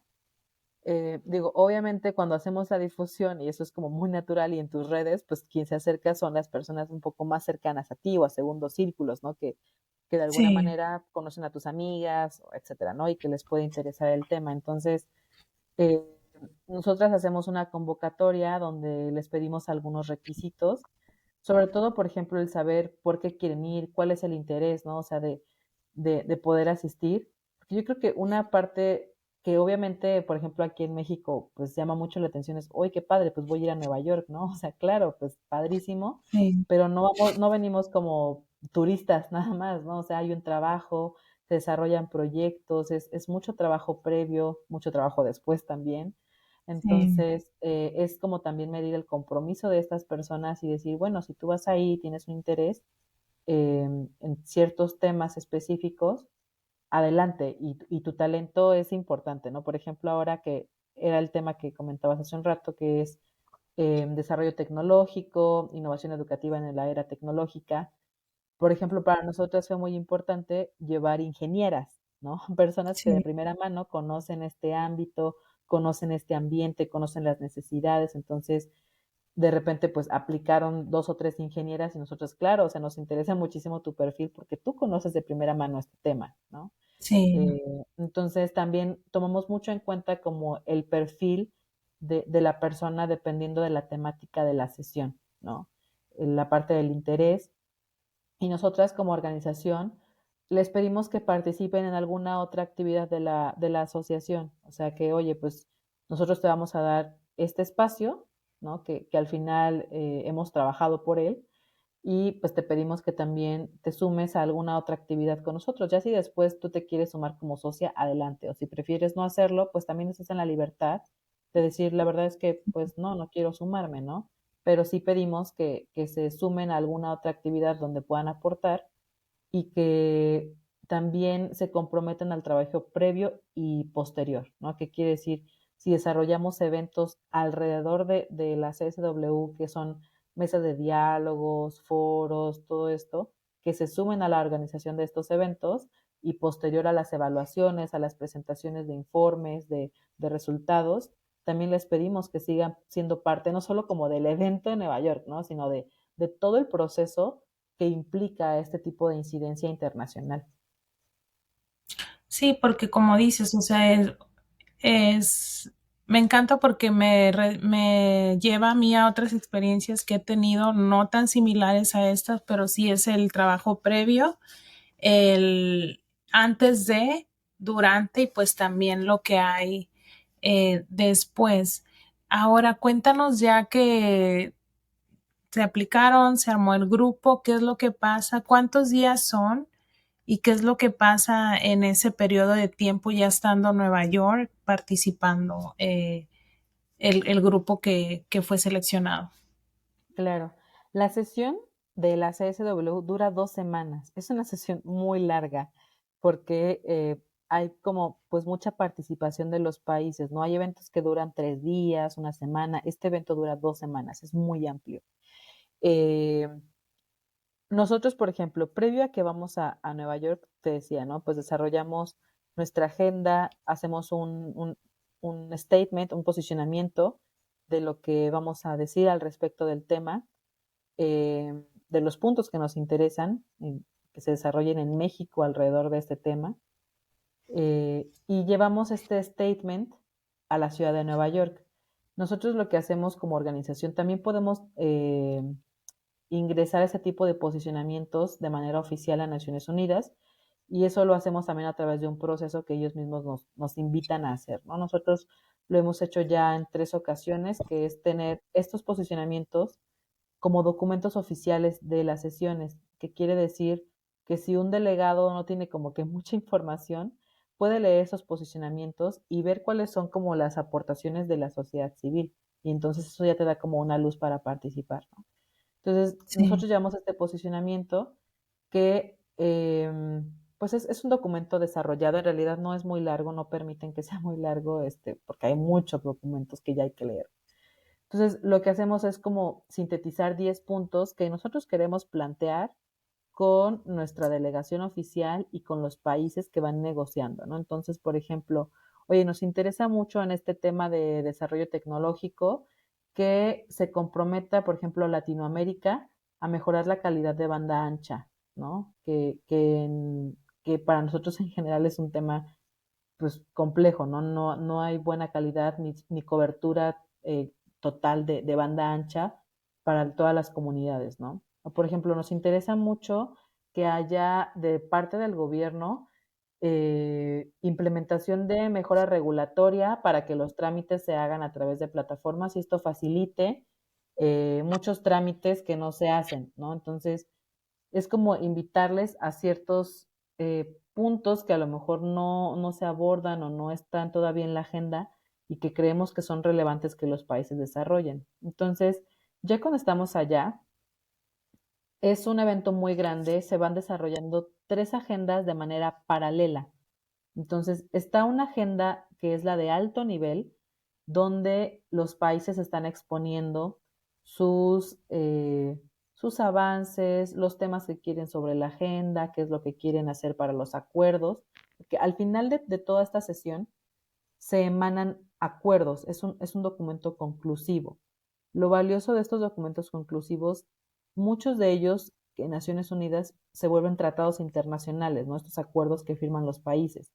Digo, obviamente cuando hacemos la difusión, y eso es como muy natural y en tus redes, pues quien se acerca son las personas un poco más cercanas a ti o a segundos círculos, ¿no? Que de alguna Sí, manera conocen a tus amigas, etcétera, ¿no? Y que les puede interesar el tema. Entonces, eh, nosotras hacemos una convocatoria donde les pedimos algunos requisitos, sobre todo, por ejemplo, el saber por qué quieren ir, cuál es el interés, ¿no? O sea, de poder asistir. Porque yo creo que una parte que obviamente, por ejemplo, aquí en México, pues llama mucho la atención es, oye, qué padre, pues voy a ir a Nueva York, ¿no? O sea, claro, pues padrísimo, sí, pero no venimos como turistas nada más, ¿no? O sea, hay un trabajo, se desarrollan proyectos, es mucho trabajo previo, mucho trabajo después también. sí, Entonces, es como también medir el compromiso de estas personas y decir, bueno, si tú vas ahí y tienes un interés en ciertos temas específicos, adelante, y tu talento es importante, ¿no? Por ejemplo, ahora que era el tema que comentabas hace un rato, que es desarrollo tecnológico, innovación educativa en la era tecnológica. Por ejemplo, para nosotros fue muy importante llevar ingenieras, ¿no? Personas que de sí, primera mano conocen este ámbito, conocen este ambiente, conocen las necesidades, entonces de repente pues aplicaron 2 o 3 ingenieras y nosotros, claro, o sea, nos interesa muchísimo tu perfil porque tú conoces de primera mano este tema, ¿no? sí. Entonces también tomamos mucho en cuenta como el perfil de la persona dependiendo de la temática de la sesión, ¿no? La parte del interés. Y nosotras como organización les pedimos que participen en alguna otra actividad de la asociación. O sea que, oye, pues nosotros te vamos a dar este espacio, ¿no? Que al final hemos trabajado por él y pues te pedimos que también te sumes a alguna otra actividad con nosotros. Ya si después tú te quieres sumar como socia, adelante. O si prefieres no hacerlo, pues también estás en la libertad de decir, la verdad es que pues no quiero sumarme, ¿no? Pero sí pedimos que se sumen a alguna otra actividad donde puedan aportar y que también se comprometan al trabajo previo y posterior, ¿no? ¿Qué quiere decir? Si desarrollamos eventos alrededor de la CSW, que son mesas de diálogos, foros, todo esto, que se sumen a la organización de estos eventos y posterior a las evaluaciones, a las presentaciones de informes, de resultados, también les pedimos que sigan siendo parte, no solo como del evento en Nueva York, ¿no? Sino de todo el proceso que implica este tipo de incidencia internacional. Sí, porque como dices, o sea, es me encanta porque me lleva a mí a otras experiencias que he tenido, no tan similares a estas, pero sí es el trabajo previo, el antes de, durante y pues también lo que hay después. Ahora cuéntanos ya que se aplicaron, se armó el grupo, qué es lo que pasa, cuántos días son y qué es lo que pasa en ese periodo de tiempo ya estando en Nueva York participando el grupo que fue seleccionado. Claro, la sesión de la CSW dura 2 semanas. Es una sesión muy larga porque hay como pues mucha participación de los países, ¿no? Hay eventos que duran 3 días, una semana. Este evento dura 2 semanas, es muy amplio. Eh, Nosotros, por ejemplo, previo a que vamos a Nueva York, te decía, ¿no? Pues desarrollamos nuestra agenda, hacemos un statement, un posicionamiento de lo que vamos a decir al respecto del tema, de los puntos que nos interesan, que se desarrollen en México alrededor de este tema, y llevamos este statement a la ciudad de Nueva York. Nosotros lo que hacemos como organización también podemos ingresar ese tipo de posicionamientos de manera oficial a Naciones Unidas y eso lo hacemos también a través de un proceso que ellos mismos nos invitan a hacer, ¿no? Nosotros lo hemos hecho ya en 3 ocasiones, que es tener estos posicionamientos como documentos oficiales de las sesiones, que quiere decir que si un delegado no tiene como que mucha información, puede leer esos posicionamientos y ver cuáles son como las aportaciones de la sociedad civil. Y entonces eso ya te da como una luz para participar, ¿no? Entonces, Sí. nosotros llevamos este posicionamiento que, pues es un documento desarrollado, en realidad no es muy largo, no permiten que sea muy largo, porque hay muchos documentos que ya hay que leer. Entonces, lo que hacemos es como sintetizar 10 puntos que nosotros queremos plantear con nuestra delegación oficial y con los países que van negociando, ¿no? Entonces, por ejemplo, oye, nos interesa mucho en este tema de desarrollo tecnológico que se comprometa, por ejemplo, Latinoamérica a mejorar la calidad de banda ancha, ¿no? Que para nosotros en general es un tema pues complejo, ¿no? No hay buena calidad ni cobertura total de banda ancha para todas las comunidades, ¿no? O, por ejemplo, nos interesa mucho que haya de parte del gobierno implementación de mejora regulatoria para que los trámites se hagan a través de plataformas y esto facilite muchos trámites que no se hacen, ¿no? Entonces, es como invitarles a ciertos puntos que a lo mejor no se abordan o no están todavía en la agenda y que creemos que son relevantes que los países desarrollen. Entonces, ya cuando estamos allá, es un evento muy grande, se van desarrollando 3 agendas de manera paralela. Entonces, está una agenda que es la de alto nivel, donde los países están exponiendo sus avances, los temas que quieren sobre la agenda, qué es lo que quieren hacer para los acuerdos. Porque al final de toda esta sesión se emanan acuerdos, es un documento conclusivo. Lo valioso de estos documentos conclusivos, muchos de ellos en Naciones Unidas se vuelven tratados internacionales, ¿no? Estos acuerdos que firman los países.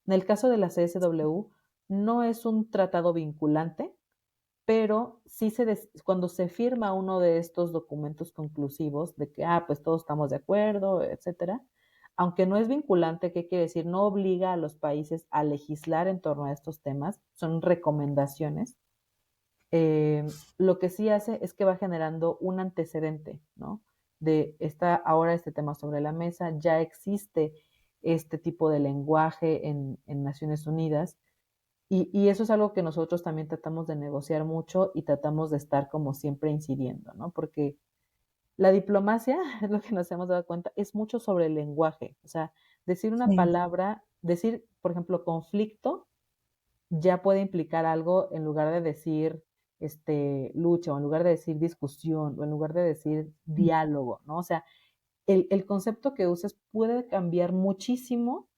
En el caso de la CSW, no es un tratado vinculante, pero sí cuando se firma uno de estos documentos conclusivos de que, pues todos estamos de acuerdo, etcétera, aunque no es vinculante, ¿qué quiere decir? No obliga a los países a legislar en torno a estos temas, son recomendaciones. Lo que sí hace es que va generando un antecedente, ¿no? de está ahora este tema sobre la mesa, ya existe este tipo de lenguaje en Naciones Unidas y eso es algo que nosotros también tratamos de negociar mucho y tratamos de estar como siempre incidiendo, ¿no? Porque la diplomacia, es lo que nos hemos dado cuenta, es mucho sobre el lenguaje. O sea, decir una Sí. palabra, decir, por ejemplo, conflicto, ya puede implicar algo en lugar de decir lucha, o en lugar de decir discusión, o en lugar de decir diálogo, ¿no? O sea, el concepto que uses puede cambiar muchísimo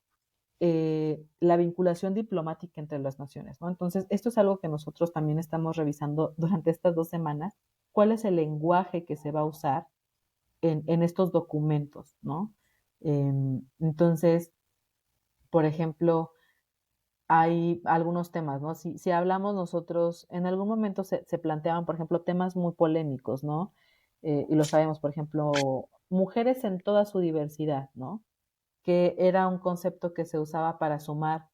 la vinculación diplomática entre las naciones, ¿no? Entonces, esto es algo que nosotros también estamos revisando durante estas 2 semanas, cuál es el lenguaje que se va a usar en estos documentos, ¿no? Entonces, por ejemplo, hay algunos temas, ¿no? Si hablamos nosotros, en algún momento se planteaban, por ejemplo, temas muy polémicos, ¿no? Y lo sabemos, por ejemplo, mujeres en toda su diversidad, ¿no? Que era un concepto que se usaba para sumar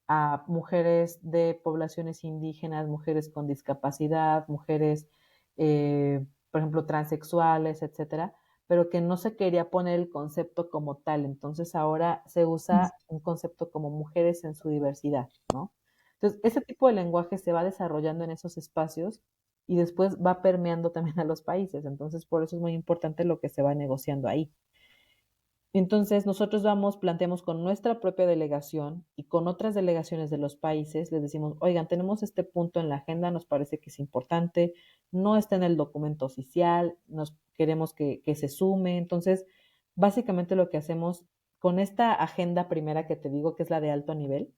a mujeres de poblaciones indígenas, mujeres con discapacidad, mujeres, por ejemplo, transexuales, etcétera, pero que no se quería poner el concepto como tal. Entonces ahora se usa un concepto como mujeres en su diversidad, ¿no? Entonces, ese tipo de lenguaje se va desarrollando en esos espacios y después va permeando también a los países. Entonces, por eso es muy importante lo que se va negociando ahí. Entonces, nosotros vamos, planteamos con nuestra propia delegación y con otras delegaciones de los países, les decimos, oigan, tenemos este punto en la agenda, nos parece que es importante, no está en el documento oficial, nos queremos que se sume. Entonces, básicamente lo que hacemos con esta agenda primera que te digo, que es la de alto nivel,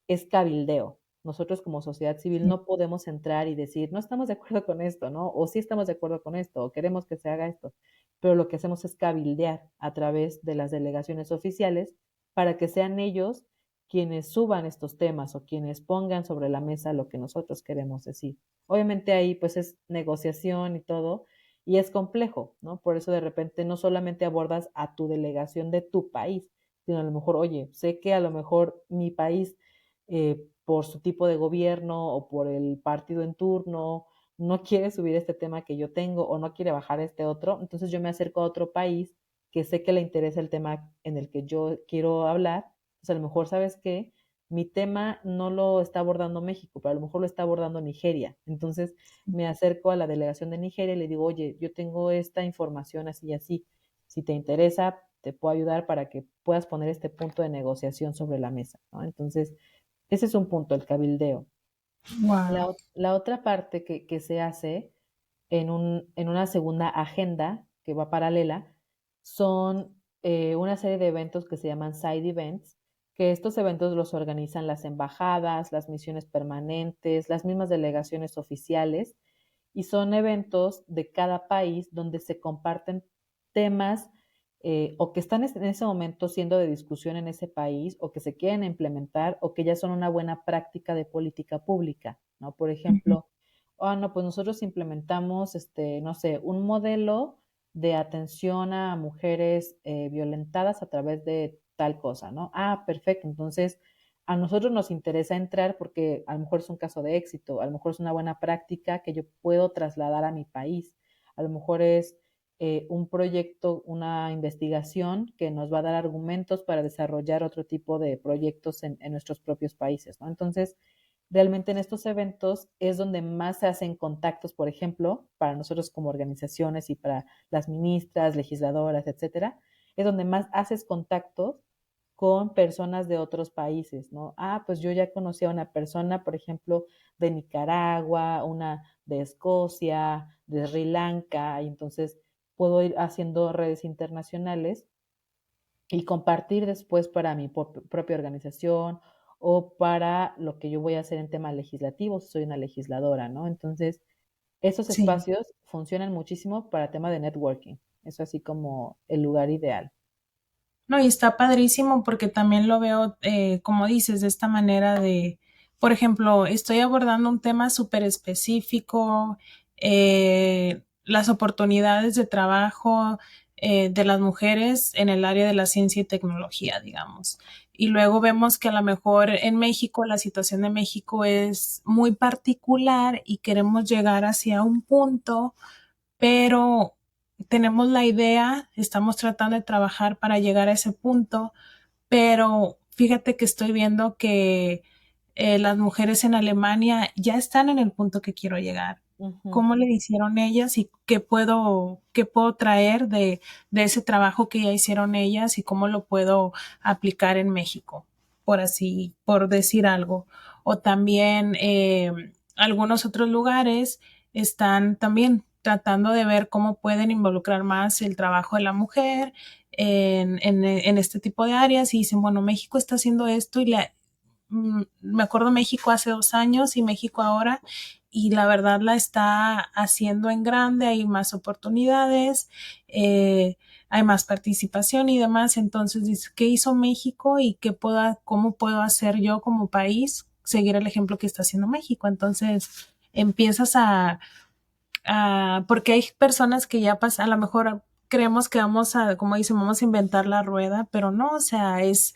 es cabildeo. Nosotros como sociedad civil no podemos entrar y decir, no estamos de acuerdo con esto, ¿no? O sí estamos de acuerdo con esto, o queremos que se haga esto, pero lo que hacemos es cabildear a través de las delegaciones oficiales para que sean ellos quienes suban estos temas o quienes pongan sobre la mesa lo que nosotros queremos decir. Obviamente ahí pues es negociación y todo, y es complejo, ¿no? Por eso de repente no solamente abordas a tu delegación de tu país, sino a lo mejor, oye, sé que a lo mejor mi país, por su tipo de gobierno o por el partido en turno, no quiere subir este tema que yo tengo o no quiere bajar este otro, entonces yo me acerco a otro país que sé que le interesa el tema en el que yo quiero hablar, pues a lo mejor, ¿sabes qué? Mi tema no lo está abordando México, pero a lo mejor lo está abordando Nigeria. Entonces me acerco a la delegación de Nigeria y le digo, oye, yo tengo esta información así y así. Si te interesa, te puedo ayudar para que puedas poner este punto de negociación sobre la mesa, ¿no? Entonces, ese es un punto, el cabildeo. Wow. La otra parte que se hace en una segunda agenda que va paralela son una serie de eventos que se llaman side events, que estos eventos los organizan las embajadas, las misiones permanentes, las mismas delegaciones oficiales, y son eventos de cada país donde se comparten temas o que están en ese momento siendo de discusión en ese país o que se quieren implementar o que ya son una buena práctica de política pública, ¿no? Por ejemplo, no, pues nosotros implementamos, no sé, un modelo de atención a mujeres violentadas a través de tal cosa, ¿no? Ah, perfecto. Entonces, a nosotros nos interesa entrar porque a lo mejor es un caso de éxito, a lo mejor es una buena práctica que yo puedo trasladar a mi país, a lo mejor es un proyecto, una investigación que nos va a dar argumentos para desarrollar otro tipo de proyectos en nuestros propios países, ¿no? Entonces, realmente en estos eventos es donde más se hacen contactos, por ejemplo, para nosotros como organizaciones y para las ministras, legisladoras, etcétera, es donde más haces contactos con personas de otros países, ¿no? Ah, pues yo ya conocí a una persona, por ejemplo, de Nicaragua, una de Escocia, de Sri Lanka, y entonces puedo ir haciendo redes internacionales y compartir después para mi propia organización o para lo que yo voy a hacer en temas legislativos, soy una legisladora, ¿no? Entonces, esos Sí. espacios funcionan muchísimo para tema de networking. Es así como el lugar ideal. No, y está padrísimo porque también lo veo, como dices, de esta manera de, por ejemplo, estoy abordando un tema súper específico, las oportunidades de trabajo de las mujeres en el área de la ciencia y tecnología, digamos. Y luego vemos que a lo mejor en México la situación de México es muy particular y queremos llegar hacia un punto, pero tenemos la idea, estamos tratando de trabajar para llegar a ese punto, pero fíjate que estoy viendo que las mujeres en Alemania ya están en el punto que quiero llegar. Ujú, ¿Cómo le hicieron ellas y qué puedo traer de ese trabajo que ya hicieron ellas y cómo lo puedo aplicar en México, por así, por decir algo? O también algunos otros lugares están también tratando de ver cómo pueden involucrar más el trabajo de la mujer en este tipo de áreas y dicen, bueno, México está haciendo esto y me acuerdo México hace 2 años y México ahora y la verdad la está haciendo en grande, hay más oportunidades, hay más participación y demás. Entonces, dice, ¿qué hizo México y cómo puedo hacer yo como país seguir el ejemplo que está haciendo México? Entonces, empiezas porque hay personas que ya pasan, a lo mejor creemos que como dicen, vamos a inventar la rueda, pero no, o sea, es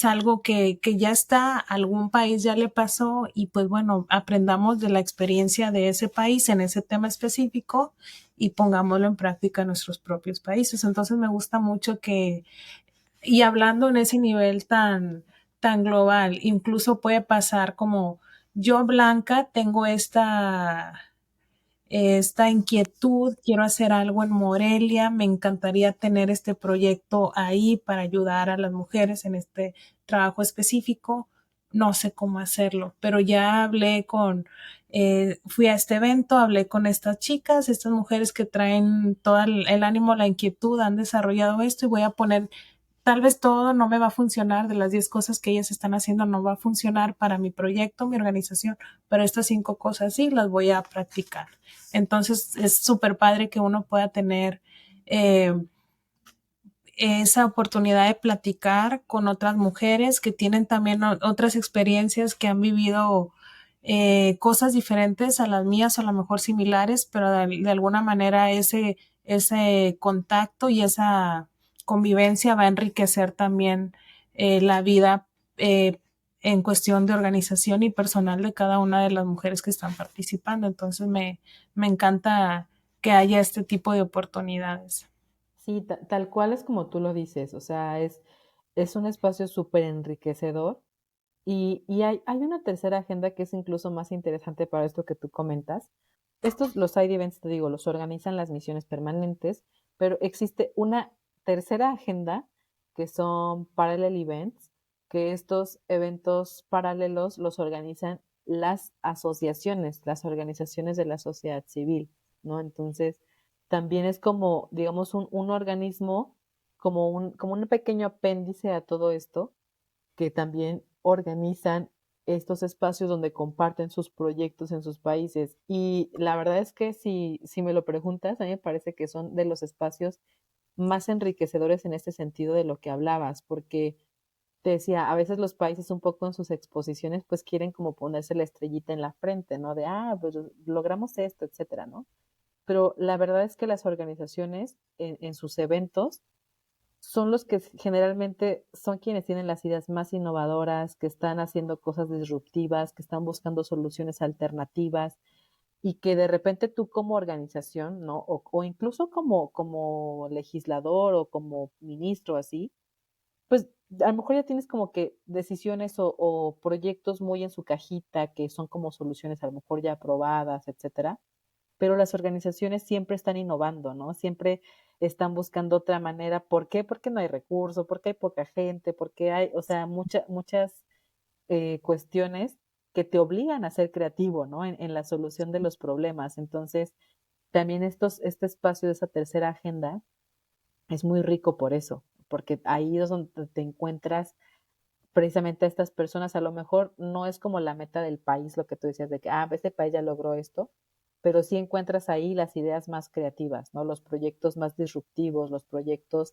algo que ya está, algún país ya le pasó y pues bueno, aprendamos de la experiencia de ese país en ese tema específico y pongámoslo en práctica en nuestros propios países. Entonces me gusta mucho y hablando en ese nivel tan global, incluso puede pasar como yo, Blanca, tengo esta inquietud, quiero hacer algo en Morelia, me encantaría tener este proyecto ahí para ayudar a las mujeres en este trabajo específico, no sé cómo hacerlo, pero ya fui a este evento, hablé con estas chicas, estas mujeres que traen todo el ánimo, la inquietud, han desarrollado esto y voy a poner tal vez todo no me va a funcionar, de las 10 cosas que ellas están haciendo no va a funcionar para mi proyecto, mi organización, pero estas 5 cosas sí las voy a practicar. Entonces es súper padre que uno pueda tener eh, esa oportunidad de platicar con otras mujeres que tienen también otras experiencias, que han vivido cosas diferentes a las mías, o a lo mejor similares, pero de alguna manera ese contacto y esa convivencia va a enriquecer también la vida en cuestión de organización y personal de cada una de las mujeres que están participando. Entonces me encanta que haya este tipo de oportunidades. sí, tal cual es como tú lo dices, o sea, es un espacio súper enriquecedor y hay una tercera agenda que es incluso más interesante para esto que tú comentas. Estos, los side events, te digo, los organizan las misiones permanentes, pero existe una tercera agenda que son parallel events, que estos eventos paralelos los organizan las organizaciones de la sociedad civil, ¿no? Entonces, también es como, digamos, un organismo, como un pequeño apéndice a todo esto, que también organizan estos espacios donde comparten sus proyectos en sus países. Y la verdad es que si me lo preguntas, a mí me parece que son de los espacios más enriquecedores en este sentido de lo que hablabas, porque te decía, a veces los países un poco en sus exposiciones pues quieren como ponerse la estrellita en la frente, ¿no? De, pues logramos esto, etcétera, ¿no? Pero la verdad es que las organizaciones en sus eventos son los que generalmente son quienes tienen las ideas más innovadoras, que están haciendo cosas disruptivas, que están buscando soluciones alternativas y que de repente tú como organización, ¿no? O incluso como legislador o como ministro así, pues a lo mejor ya tienes como que decisiones o proyectos muy en su cajita que son como soluciones a lo mejor ya aprobadas, etcétera, pero las organizaciones siempre están innovando, ¿no? Siempre están buscando otra manera. ¿Por qué? Porque no hay recursos, porque hay poca gente, porque hay, o sea, muchas cuestiones que te obligan a ser creativo, ¿no? En la solución de los problemas. Entonces, también este espacio de esa tercera agenda es muy rico por eso, porque ahí es donde te encuentras precisamente a estas personas. A lo mejor no es como la meta del país, lo que tú decías de que, este país ya logró esto, pero sí encuentras ahí las ideas más creativas, ¿no? Los proyectos más disruptivos, los proyectos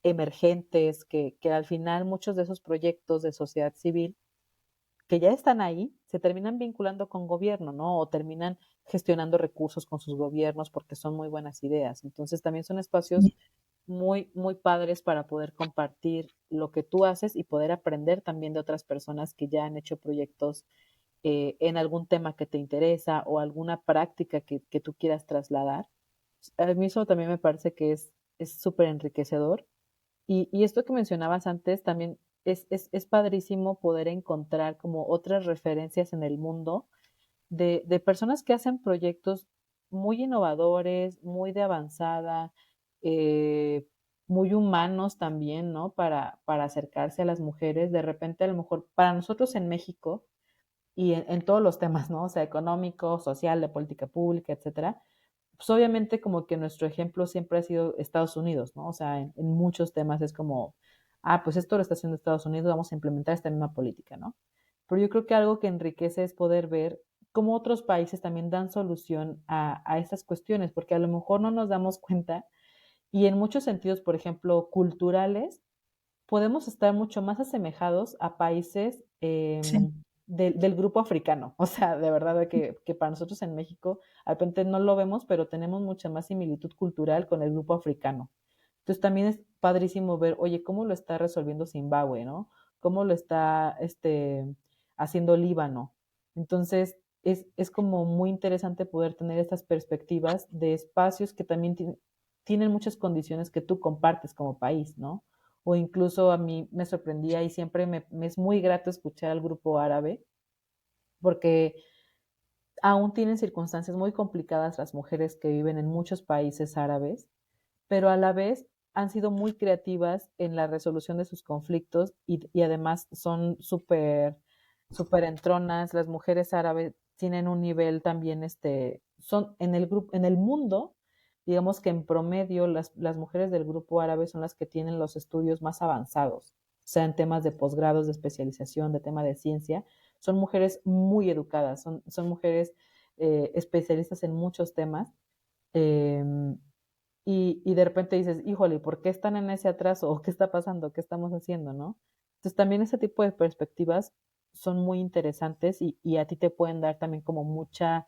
emergentes, que al final muchos de esos proyectos de sociedad civil que ya están ahí, se terminan vinculando con gobierno, ¿no? O terminan gestionando recursos con sus gobiernos porque son muy buenas ideas. Entonces también son espacios muy, muy padres para poder compartir lo que tú haces y poder aprender también de otras personas que ya han hecho proyectos en algún tema que te interesa o alguna práctica que tú quieras trasladar. A mí eso también me parece que es súper enriquecedor. Y esto que mencionabas antes también es padrísimo poder encontrar como otras referencias en el mundo de personas que hacen proyectos muy innovadores, muy de avanzada, eh, muy humanos también, ¿no? Para acercarse a las mujeres. De repente, a lo mejor, para nosotros en México, y en todos los temas, ¿no? O sea, económico, social, de política pública, etcétera, pues obviamente como que nuestro ejemplo siempre ha sido Estados Unidos, ¿no? O sea, en muchos temas es como, ah, pues esto lo está haciendo Estados Unidos, vamos a implementar esta misma política, ¿no? Pero yo creo que algo que enriquece es poder ver cómo otros países también dan solución a estas cuestiones, porque a lo mejor no nos damos cuenta y en muchos sentidos, por ejemplo, culturales, podemos estar mucho más asemejados a países Sí, del grupo africano. O sea, de verdad que para nosotros en México, de repente no lo vemos, pero tenemos mucha más similitud cultural con el grupo africano. Entonces también es padrísimo ver, oye, cómo lo está resolviendo Zimbabue, ¿no? Cómo lo está haciendo Líbano. Entonces, es como muy interesante poder tener estas perspectivas de espacios que también tienen muchas condiciones que tú compartes como país, ¿no? O incluso a mí me sorprendía y siempre me es muy grato escuchar al grupo árabe, porque aún tienen circunstancias muy complicadas las mujeres que viven en muchos países árabes, pero a la vez han sido muy creativas en la resolución de sus conflictos y además son súper entronas. Las mujeres árabes tienen un nivel también, son en el grupo, en el mundo, digamos que en promedio las mujeres del grupo árabe son las que tienen los estudios más avanzados, o sea, en temas de posgrados, de especialización, de tema de ciencia. Son mujeres muy educadas, son mujeres especialistas en muchos temas. Eh, y de repente dices, híjole, ¿por qué están en ese atraso? ¿O qué está pasando? ¿Qué estamos haciendo? ¿No? Entonces también ese tipo de perspectivas son muy interesantes y a ti te pueden dar también como mucha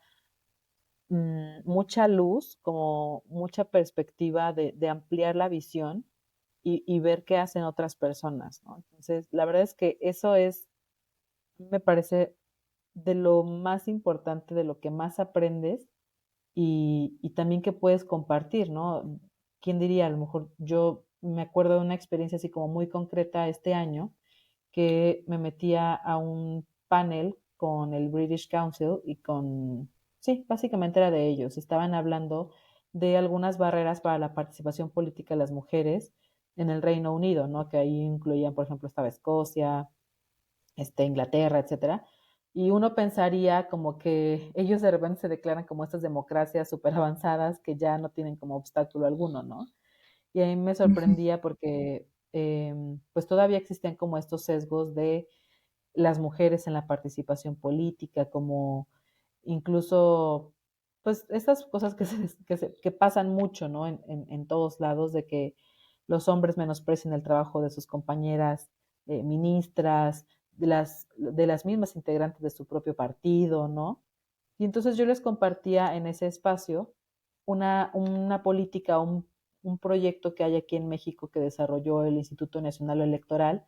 luz, como mucha perspectiva de ampliar la visión y ver qué hacen otras personas, ¿no? Entonces, la verdad es que eso me parece de lo más importante, de lo que más aprendes y también que puedes compartir, ¿no? ¿Quién diría? A lo mejor yo me acuerdo de una experiencia así como muy concreta este año, que me metía a un panel con el British Council y sí, básicamente era de ellos. Estaban hablando de algunas barreras para la participación política de las mujeres en el Reino Unido, ¿no? Que ahí incluían, por ejemplo, estaba Escocia, Inglaterra, etcétera. Y uno pensaría como que ellos de repente se declaran como estas democracias súper avanzadas que ya no tienen como obstáculo alguno, ¿no? Y a mí me ujú, sorprendía porque pues todavía existían como estos sesgos de las mujeres en la participación política, como incluso pues estas cosas que pasan mucho, ¿no? En todos lados, de que los hombres menosprecian el trabajo de sus compañeras ministras, de las mismas integrantes de su propio partido, ¿no? Y entonces yo les compartía en ese espacio una política, un proyecto que hay aquí en México que desarrolló el Instituto Nacional Electoral,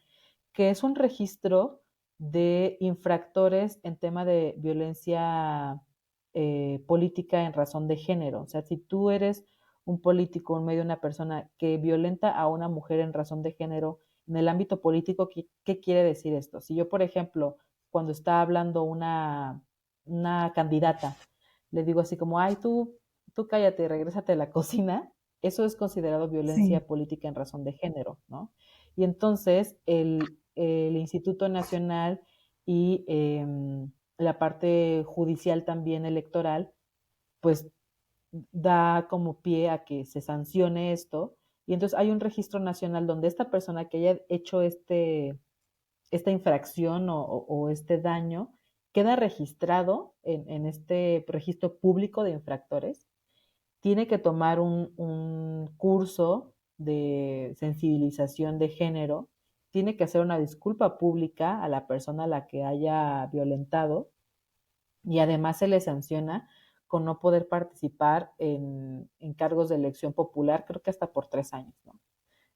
que es un registro de infractores en tema de violencia política en razón de género. O sea, si tú eres un político, un medio, una persona que violenta a una mujer en razón de género en el ámbito político, ¿qué quiere decir esto? Si yo, por ejemplo, cuando está hablando una candidata, le digo así como, ay, tú cállate, regrésate a la cocina, eso es considerado sí, violencia política en razón de género, ¿no? Y entonces el Instituto Nacional y la parte judicial también electoral, pues da como pie a que se sancione esto. Y entonces hay un registro nacional donde esta persona que haya hecho esta infracción o este daño queda registrado en este registro público de infractores, tiene que tomar un curso de sensibilización de género, tiene que hacer una disculpa pública a la persona a la que haya violentado y además se le sanciona con no poder participar en cargos de elección popular, creo que hasta por 3 años, ¿no?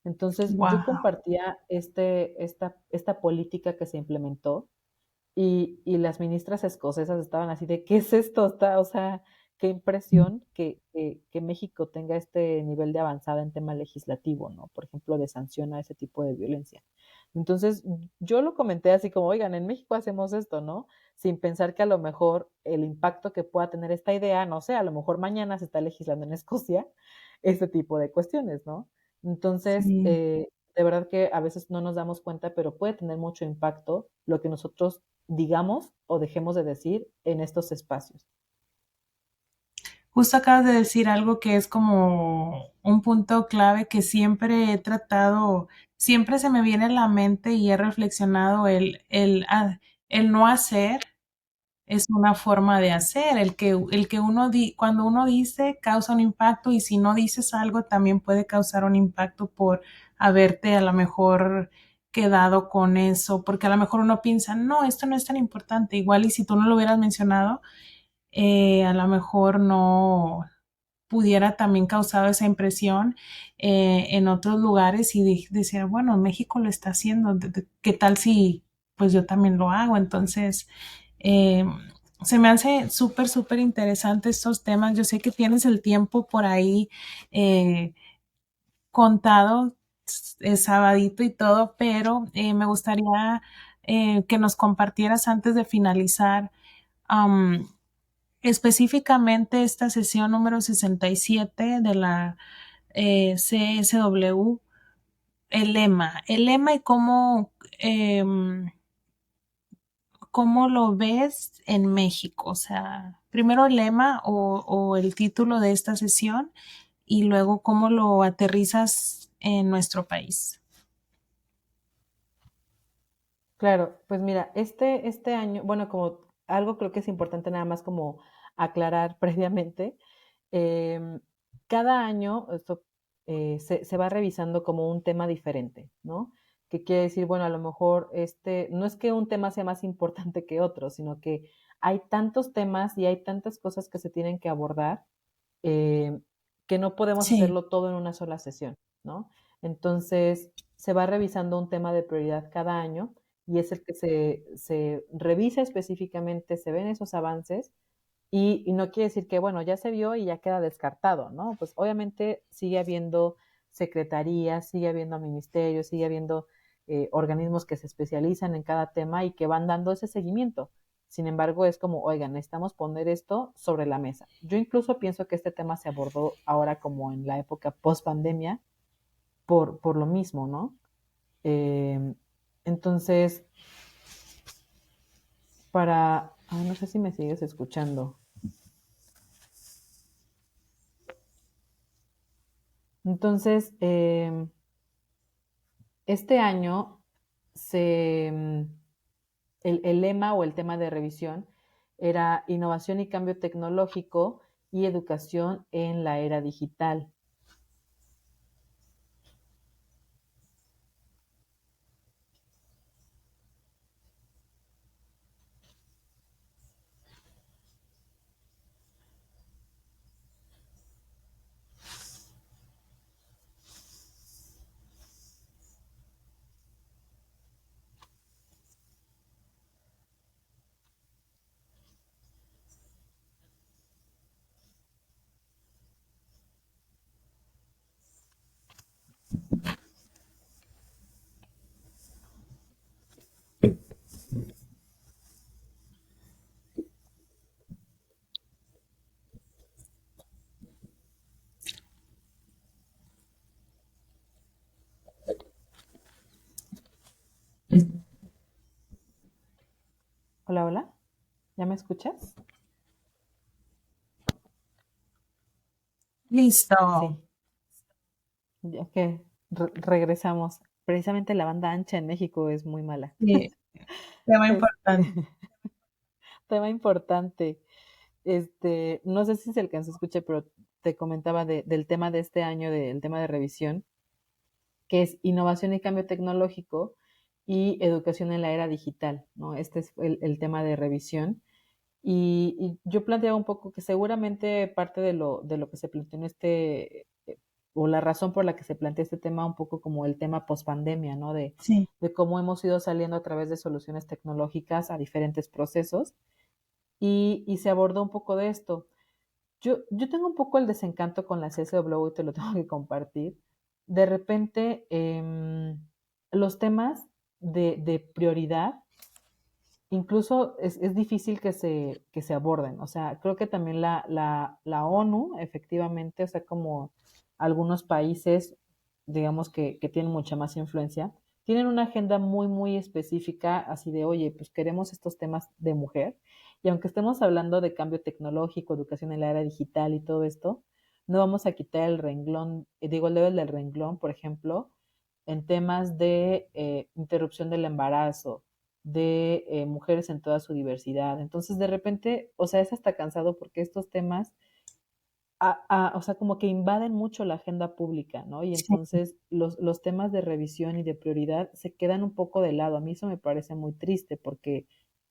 Entonces yo wow. compartía esta política que se implementó y las ministras escocesas estaban así de, ¿qué es esto? O sea, qué impresión que México tenga este nivel de avanzada en tema legislativo, ¿no? Por ejemplo, de sanción a ese tipo de violencia. Entonces, yo lo comenté así como, oigan, en México hacemos esto, ¿no? Sin pensar que a lo mejor el impacto que pueda tener esta idea, no sé, a lo mejor mañana se está legislando en Escocia este tipo de cuestiones, ¿no? Entonces, Sí. de verdad que a veces no nos damos cuenta, pero puede tener mucho impacto lo que nosotros digamos o dejemos de decir en estos espacios. Justo acabas de decir algo que es como un punto clave que siempre he tratado, siempre se me viene a la mente y he reflexionado el no hacer es una forma de hacer, el que cuando uno dice causa un impacto y si no dices algo también puede causar un impacto por haberte a lo mejor quedado con eso, porque a lo mejor uno piensa, no, esto no es tan importante, igual y si tú no lo hubieras mencionado, a lo mejor no pudiera también causar esa impresión en otros lugares y decir, bueno, México lo está haciendo, ¿qué tal si pues yo también lo hago? Entonces, eh, se me hace súper, súper interesante estos temas. Yo sé que tienes el tiempo por ahí eh, contado, es sabadito y todo, pero me gustaría que nos compartieras antes de finalizar. um, Específicamente esta sesión número 67 de la CSW, el lema y cómo lo ves en México. O sea, primero el lema o el título de esta sesión y luego cómo lo aterrizas en nuestro país. Claro, pues mira, este año, bueno, como algo creo que es importante nada más como aclarar previamente, em, cada año esto se va revisando como un tema diferente, ¿no? Que quiere decir, bueno, a lo mejor no es que un tema sea más importante que otro, sino que hay tantos temas y hay tantas cosas que se tienen que abordar eh, que no podemos Sí, hacerlo todo en una sola sesión, ¿no? Entonces, se va revisando un tema de prioridad cada año y es el que se revisa específicamente, se ven esos avances y no quiere decir que, bueno, ya se vio y ya queda descartado, ¿no? Pues obviamente sigue habiendo secretarías, sigue habiendo ministerios, sigue habiendo organismos que se especializan en cada tema y que van dando ese seguimiento. Sin embargo, es como, oigan, necesitamos poner esto sobre la mesa. Yo incluso pienso que este tema se abordó ahora como en la época post pandemia por lo mismo, ¿no? Eh, entonces, no sé si me sigues escuchando. Entonces, este año el lema o el tema de revisión era innovación y cambio tecnológico y educación en la era digital. Hola, hola, ¿ya me escuchas? listo. Sí, ya que regresamos. Precisamente la banda ancha en México es muy mala. Sí, tema Este, importante. tema importante. No sé si se alcanzó a escuchar, pero te comentaba del tema de este año, del tema de revisión, que es innovación y cambio tecnológico y educación en la era digital, ¿no? Este es el tema de revisión. Y yo planteaba un poco que seguramente parte de lo que se planteó en o la razón por la que se plantea este tema, un poco como el tema post-pandemia, ¿no? Sí. De cómo hemos ido saliendo a través de soluciones tecnológicas a diferentes procesos y se abordó un poco de esto. Yo tengo un poco el desencanto con la CSW y te lo tengo que compartir. De repente, los temas de prioridad incluso es difícil que se aborden. O sea, creo que también la ONU, efectivamente, o sea, como algunos países, digamos, que tienen mucha más influencia, tienen una agenda muy, muy específica, así de, oye, pues queremos estos temas de mujer. Y aunque estemos hablando de cambio tecnológico, educación en la era digital y todo esto, no vamos a quitar el renglón, digo, el dedo del renglón, por ejemplo, en temas de interrupción del embarazo, de mujeres en toda su diversidad. Entonces, de repente, o sea, es hasta cansado porque estos temas, o sea, como que invaden mucho la agenda pública, ¿no? Y Sí, entonces los temas de revisión y de prioridad se quedan un poco de lado. A mí eso me parece muy triste porque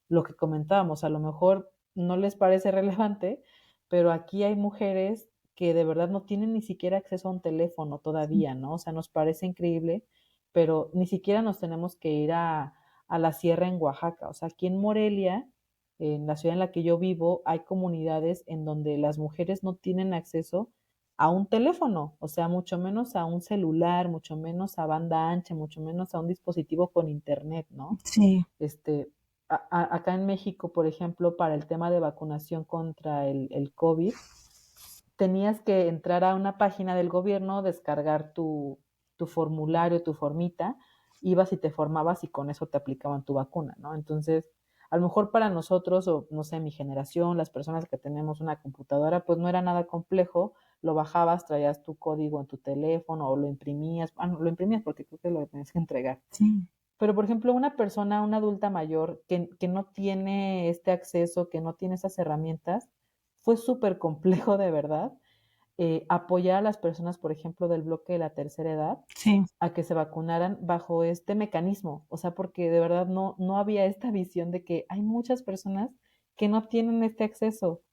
lo que comentábamos, a lo mejor no les parece relevante, pero aquí hay mujeres que de verdad no tienen ni siquiera acceso a un teléfono sí, todavía, ¿no? O sea, nos parece increíble, pero ni siquiera nos tenemos que ir a la sierra en Oaxaca. O sea, aquí en Morelia, en la ciudad en la que yo vivo, hay comunidades en donde las mujeres no tienen acceso a un teléfono, o sea, mucho menos a un celular, mucho menos a banda ancha, mucho menos a un dispositivo con internet, ¿no? sí, Este, acá en México, por ejemplo, para el tema de vacunación contra el COVID, tenías que entrar a una página del gobierno, descargar tu formulario, tu formita, ibas y te formabas y con eso te aplicaban tu vacuna, ¿no? Entonces, a lo mejor para nosotros, o no sé, mi generación, las personas que tenemos una computadora, pues no era nada complejo, lo bajabas, traías tu código en tu teléfono o lo imprimías, no, lo imprimías porque creo que lo tenías que entregar. sí. Pero, por ejemplo, una persona, una adulta mayor que no tiene este acceso, que no tiene esas herramientas, fue súper complejo de verdad apoyar a las personas, por ejemplo, del bloque de la tercera edad, Sí. a que se vacunaran bajo este mecanismo. O sea, porque de verdad no había esta visión de que hay muchas personas que no tienen este acceso.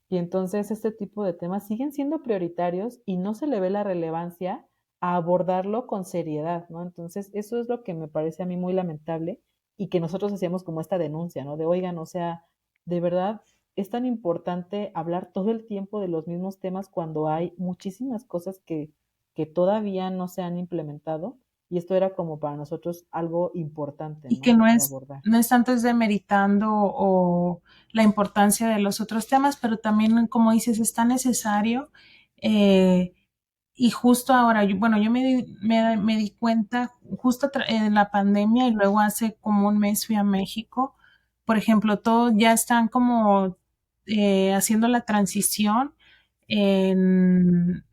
Y entonces este tipo de temas siguen siendo prioritarios y no se le ve la relevancia a abordarlo con seriedad, ¿no? Entonces eso es lo que me parece a mí muy lamentable y que nosotros hacíamos como esta denuncia, ¿no? De, oigan, o sea, de verdad es tan importante hablar todo el tiempo de los mismos temas cuando hay muchísimas cosas que todavía no se han implementado y esto era como para nosotros algo importante, Y que ¿no? De abordar. no es tanto es demeritando o la importancia de los otros temas, pero también, como dices, es tan necesario. eh, y justo ahora, bueno, yo me di cuenta justo en la pandemia y luego hace como un mes fui a México. Por ejemplo, todos ya están como haciendo la transición en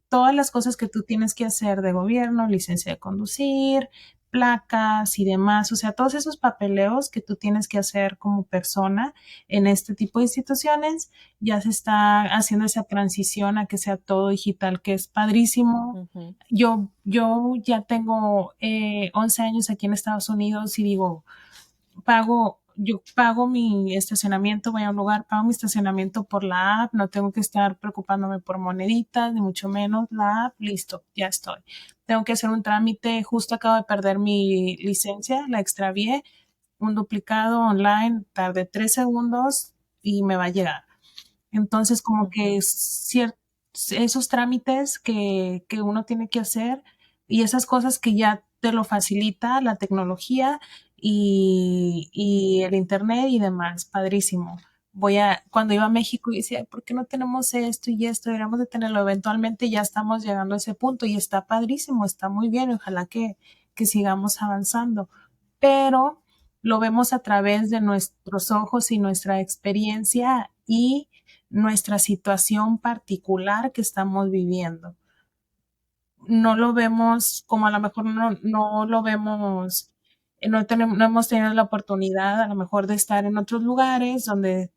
todas las cosas que tú tienes que hacer de gobierno, licencia de conducir, placas y demás, o sea, todos esos papeleos que tú tienes que hacer como persona en este tipo de instituciones, ya se está haciendo esa transición a que sea todo digital, que es padrísimo. Ujú, Yo ya tengo 11 años aquí en Estados Unidos y digo, yo pago mi estacionamiento, voy a un lugar, pago mi estacionamiento por la app, no tengo que estar preocupándome por moneditas, ni mucho menos la app, listo, ya estoy. Tengo que hacer un trámite, justo acabo de perder mi licencia, la extravié, un duplicado online, tardé 3 segundos y me va a llegar. Entonces, como que ujú, esos trámites que uno tiene que hacer y esas cosas que ya te lo facilita la tecnología y el internet y demás, padrísimo. Cuando iba a México y decía, ¿por qué no tenemos esto y esto? Deberíamos de tenerlo. Eventualmente ya estamos llegando a ese punto y está padrísimo, está muy bien. Ojalá que sigamos avanzando. Pero lo vemos a través de nuestros ojos y nuestra experiencia y nuestra situación particular que estamos viviendo. No lo vemos como a lo mejor no lo vemos, no hemos tenido la oportunidad a lo mejor de estar en otros lugares donde,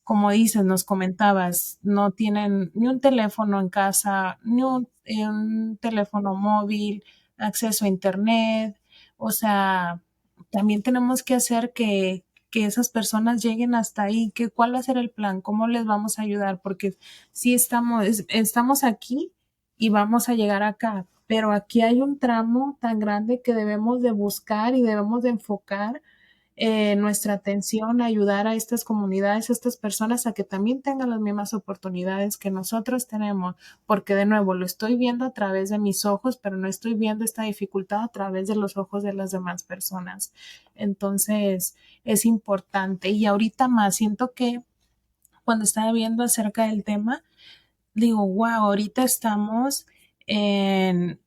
como dices, nos comentabas, no tienen ni un teléfono en casa, ni un teléfono móvil, acceso a internet, o sea, también tenemos que hacer que esas personas lleguen hasta ahí, que cuál va a ser el plan, cómo les vamos a ayudar, porque si estamos aquí y vamos a llegar acá, pero aquí hay un tramo tan grande que debemos de buscar y debemos de enfocar nuestra atención a ayudar a estas comunidades, a estas personas a que también tengan las mismas oportunidades que nosotros tenemos, porque de nuevo lo estoy viendo a través de mis ojos, pero no estoy viendo esta dificultad a través de los ojos de las demás personas. Entonces, es importante y ahorita más siento que cuando estaba viendo acerca del tema, digo, wow, ahorita estamos en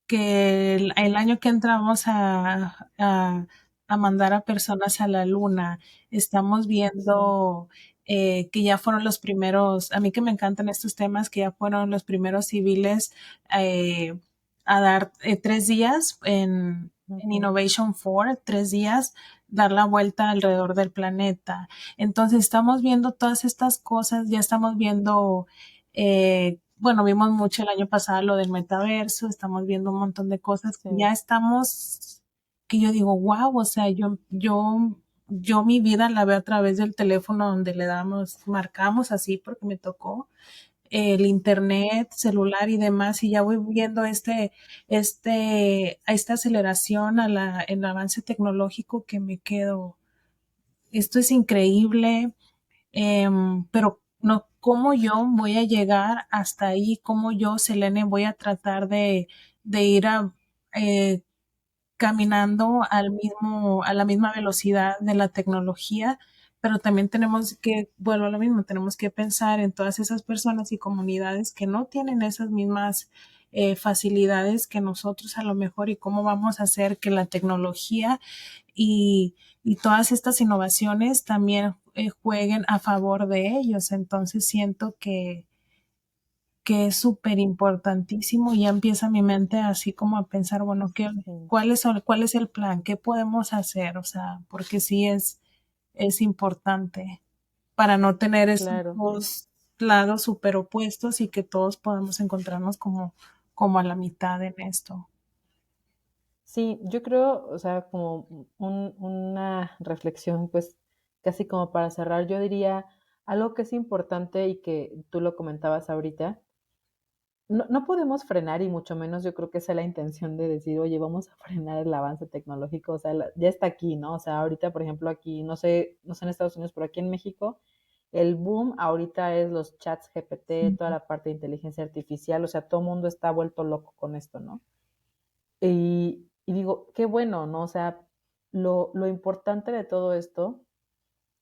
que el año que entramos a mandar a personas a la luna, estamos Sí, viendo que ya fueron los primeros, a mí que me encantan estos temas, que ya fueron los primeros civiles eh, a dar 3 días en ujú, Innovation 4, 3 días, dar la vuelta alrededor del planeta. Entonces estamos viendo todas estas cosas, ya estamos viendo bueno, vimos mucho el año pasado lo del metaverso, estamos viendo un montón de cosas que sí, ya estamos, que yo digo, wow, o sea, yo mi vida la veo a través del teléfono donde le damos, marcamos así porque me tocó el internet, celular y demás, y ya voy viendo esta aceleración en el avance tecnológico que me quedo. Esto es increíble, pero no, ¿cómo yo voy a llegar hasta ahí? ¿Cómo yo, Selene, voy a tratar de ir eh, caminando a la misma velocidad de la tecnología? Pero también tenemos que, vuelvo a lo mismo, tenemos que pensar en todas esas personas y comunidades que no tienen esas mismas facilidades que nosotros a lo mejor y cómo vamos a hacer que la tecnología y todas estas innovaciones también jueguen a favor de ellos. Entonces siento que es súper importantísimo y ya empieza mi mente así como a pensar, bueno, sí, ¿cuál es el plan? ¿Qué podemos hacer? O sea, porque sí es importante para no tener esos claro. dos lados súper opuestos y que todos podamos encontrarnos como a la mitad en esto. Sí, yo creo, o sea, como una reflexión, pues casi como para cerrar, yo diría algo que es importante y que tú lo comentabas ahorita. No podemos frenar y mucho menos yo creo que esa es la intención de decir, oye, vamos a frenar el avance tecnológico, o sea, ya está aquí, ¿no? O sea, ahorita, por ejemplo, aquí, no sé en Estados Unidos, pero aquí en México, el boom ahorita es los chats GPT, Sí, toda la parte de inteligencia artificial, o sea, todo el mundo está vuelto loco con esto, ¿no? Y digo, qué bueno, ¿no? O sea, lo importante de todo esto,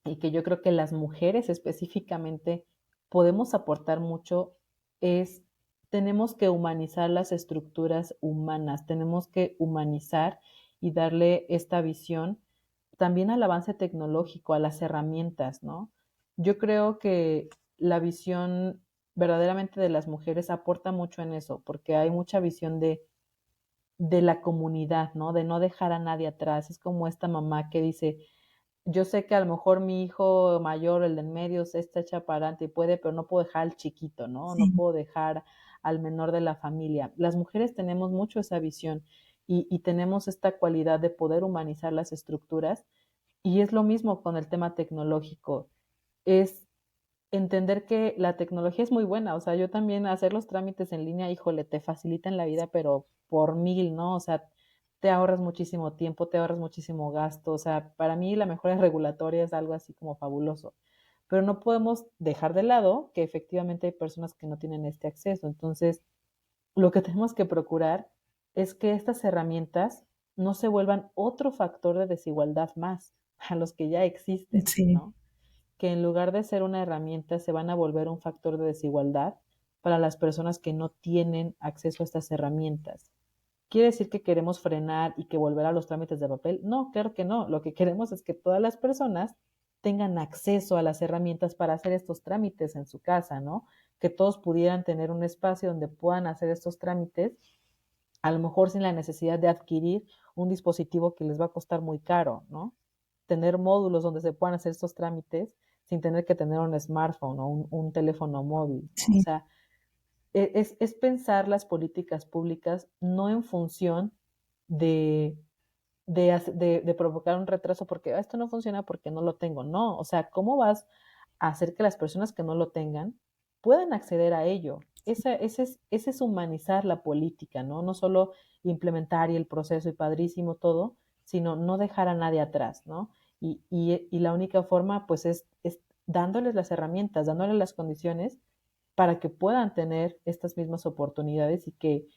y que yo creo que las mujeres específicamente podemos aportar mucho, es tenemos que humanizar las estructuras humanas, tenemos que humanizar y darle esta visión también al avance tecnológico, a las herramientas, ¿no? Yo creo que la visión verdaderamente de las mujeres aporta mucho en eso, porque hay mucha visión de la comunidad, ¿no? De no dejar a nadie atrás. Es como esta mamá que dice, yo sé que a lo mejor mi hijo mayor, el de en medio, se está hecha para adelante y puede, pero no puedo dejar al chiquito, ¿no? No sí, puedo dejar al menor de la familia. Las mujeres tenemos mucho esa visión y tenemos esta cualidad de poder humanizar las estructuras y es lo mismo con el tema tecnológico. Es entender que la tecnología es muy buena, o sea, yo también hacer los trámites en línea, híjole, te facilitan la vida, pero por mil, ¿no? O sea, te ahorras muchísimo tiempo, te ahorras muchísimo gasto, o sea, para mí la mejora regulatoria es algo así como fabuloso, pero no podemos dejar de lado que efectivamente hay personas que no tienen este acceso, entonces lo que tenemos que procurar es que estas herramientas no se vuelvan otro factor de desigualdad más a los que ya existen, sí, ¿no? Que en lugar de ser una herramienta se van a volver un factor de desigualdad para las personas que no tienen acceso a estas herramientas. ¿Quiere decir que queremos frenar y que volver a los trámites de papel? No, claro que no. Lo que queremos es que todas las personas tengan acceso a las herramientas para hacer estos trámites en su casa, ¿no? Que todos pudieran tener un espacio donde puedan hacer estos trámites, a lo mejor sin la necesidad de adquirir un dispositivo que les va a costar muy caro, ¿no? Tener módulos donde se puedan hacer estos trámites sin tener que tener un smartphone o un teléfono móvil, ¿no? O sí, sea, es pensar las políticas públicas no en función de, de provocar un retraso porque esto no funciona porque no lo tengo. No, o sea, ¿cómo vas a hacer que las personas que no lo tengan puedan acceder a ello? Ese es humanizar la política, ¿no? No solo implementar y el proceso y padrísimo todo, sino no dejar a nadie atrás, ¿no? Y la única forma, pues, es dándoles las herramientas, dándoles las condiciones para que puedan tener estas mismas oportunidades y que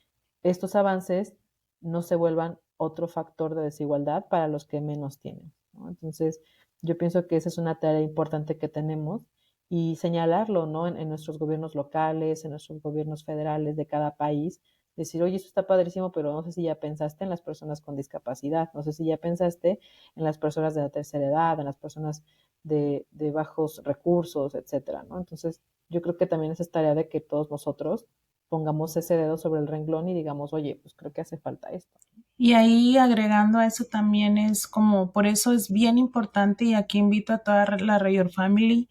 estos avances no se vuelvan otro factor de desigualdad para los que menos tienen, ¿no? Entonces, yo pienso que esa es una tarea importante que tenemos y señalarlo, ¿no? En nuestros gobiernos locales, en nuestros gobiernos federales de cada país, decir, oye, eso está padrísimo, pero no sé si ya pensaste en las personas con discapacidad, no sé si ya pensaste en las personas de la tercera edad, en las personas de bajos recursos, etcétera, ¿no? Entonces, yo creo que también es tarea de que todos nosotros pongamos ese dedo sobre el renglón y digamos, oye, pues creo que hace falta esto. Y ahí agregando a eso también es como, por eso es bien importante y aquí invito a toda la Rayor Family,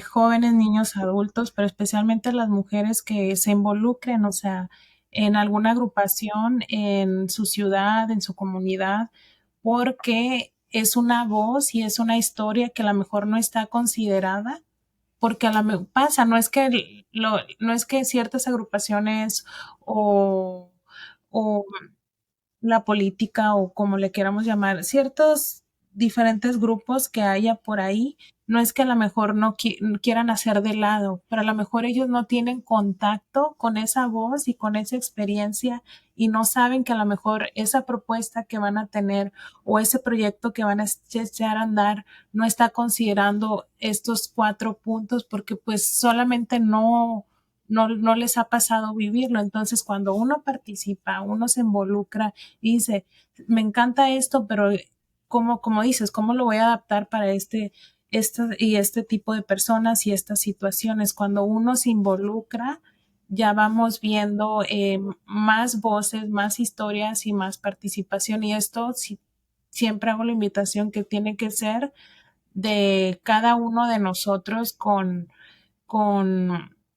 jóvenes, niños, adultos, pero especialmente las mujeres que se involucren, o sea, en alguna agrupación en su ciudad, en su comunidad, porque es una voz y es una historia que a lo mejor no está considerada, porque a la pasa, no es que ciertas agrupaciones o, o la política o como le queramos llamar, ciertos diferentes grupos que haya por ahí, no es que a lo mejor no quieran hacer de lado, pero a lo mejor ellos no tienen contacto con esa voz y con esa experiencia y no saben que a lo mejor esa propuesta que van a tener o ese proyecto que van a echar a andar no está considerando estos 4 puntos porque pues solamente no les ha pasado vivirlo. Entonces, cuando uno participa, uno se involucra y dice, me encanta esto, pero como dices, ¿cómo lo voy a adaptar para este tipo de personas y estas situaciones? Cuando uno se involucra, ya vamos viendo más voces, más historias y más participación. Y esto siempre hago la invitación que tiene que ser de cada uno de nosotros con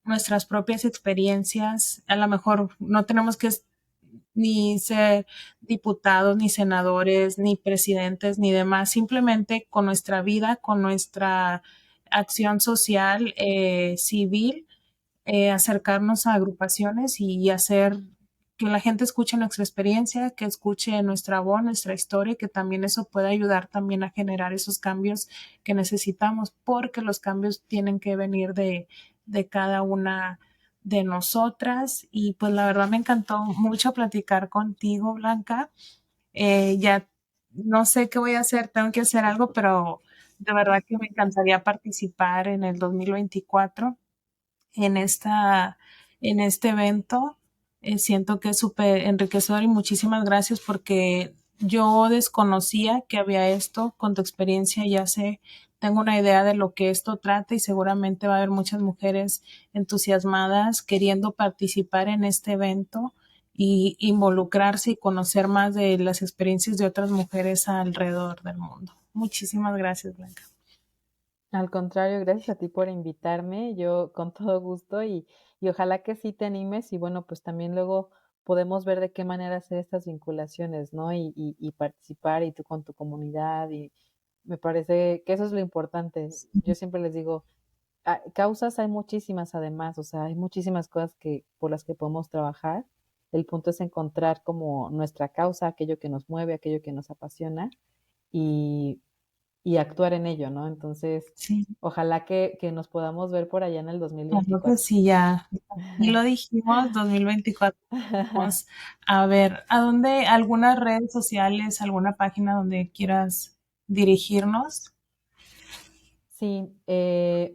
nuestras propias experiencias. A lo mejor no tenemos que ni ser diputados, ni senadores, ni presidentes, ni demás, simplemente con nuestra vida, con nuestra acción social, civil, acercarnos a agrupaciones y hacer que la gente escuche nuestra experiencia, que escuche nuestra voz, nuestra historia, que también eso puede ayudar también a generar esos cambios que necesitamos, porque los cambios tienen que venir de cada una de nosotras. Y pues la verdad me encantó mucho platicar contigo, Blanca. Ya no sé qué voy a hacer, tengo que hacer algo, pero de verdad que me encantaría participar en el 2024 en en este evento. Siento que es súper enriquecedor y muchísimas gracias porque yo desconocía que había esto. Con tu experiencia ya sé, tengo una idea de lo que esto trata y seguramente va a haber muchas mujeres entusiasmadas queriendo participar en este evento y involucrarse y conocer más de las experiencias de otras mujeres alrededor del mundo. Muchísimas gracias, Blanca. Al contrario, gracias a ti por invitarme, yo con todo gusto y ojalá que sí te animes y bueno, pues también luego podemos ver de qué manera hacer estas vinculaciones, ¿no? Y participar y tú con tu comunidad y me parece que eso es lo importante. Yo siempre les digo, causas hay muchísimas además, o sea, hay muchísimas cosas que por las que podemos trabajar. El punto es encontrar como nuestra causa, aquello que nos mueve, aquello que nos apasiona y, y actuar en ello, ¿no? Entonces, Sí. ojalá que nos podamos ver por allá en el Claro que 2024. sí, ya. Y lo dijimos, 2024. Vamos a ver, ¿a dónde, algunas redes sociales, alguna página donde quieras dirigirnos? Sí,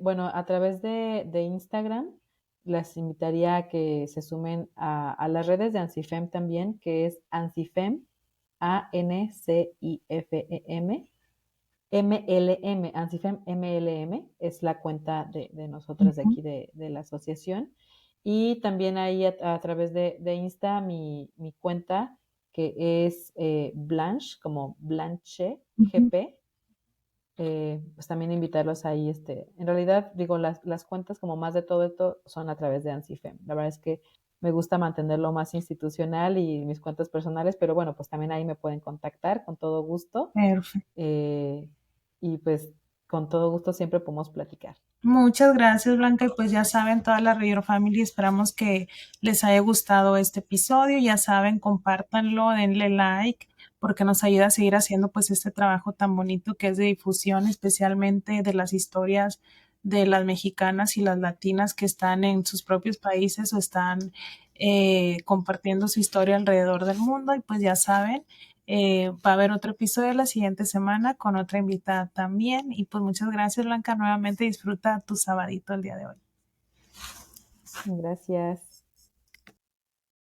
bueno, a través de Instagram las invitaría a que se sumen a las redes de Ancifem también, que es Ancifem, ANCIFEM, MLM, Ancifem MLM, es la cuenta de nosotras de Ujú, aquí de la asociación. Y también ahí a través de Insta mi cuenta, que es Blanche, como Blanche ujú. GP, pues también invitarlos ahí, en realidad, digo, las cuentas como más de todo esto son a través de Ancifem. La verdad es que me gusta mantenerlo más institucional y mis cuentas personales, pero bueno, pues también ahí me pueden contactar con todo gusto. Perfecto. eh, y pues con todo gusto siempre podemos platicar. Muchas gracias, Blanca. Y pues ya saben, toda la Río Family, esperamos que les haya gustado este episodio. Ya saben, compártanlo, denle like porque nos ayuda a seguir haciendo pues este trabajo tan bonito que es de difusión, especialmente de las historias de las mexicanas y las latinas que están en sus propios países o están compartiendo su historia alrededor del mundo. Y pues ya saben, va a haber otro episodio la siguiente semana con otra invitada también. Y pues muchas gracias, Blanca. Nuevamente disfruta tu sabadito el día de hoy. Gracias.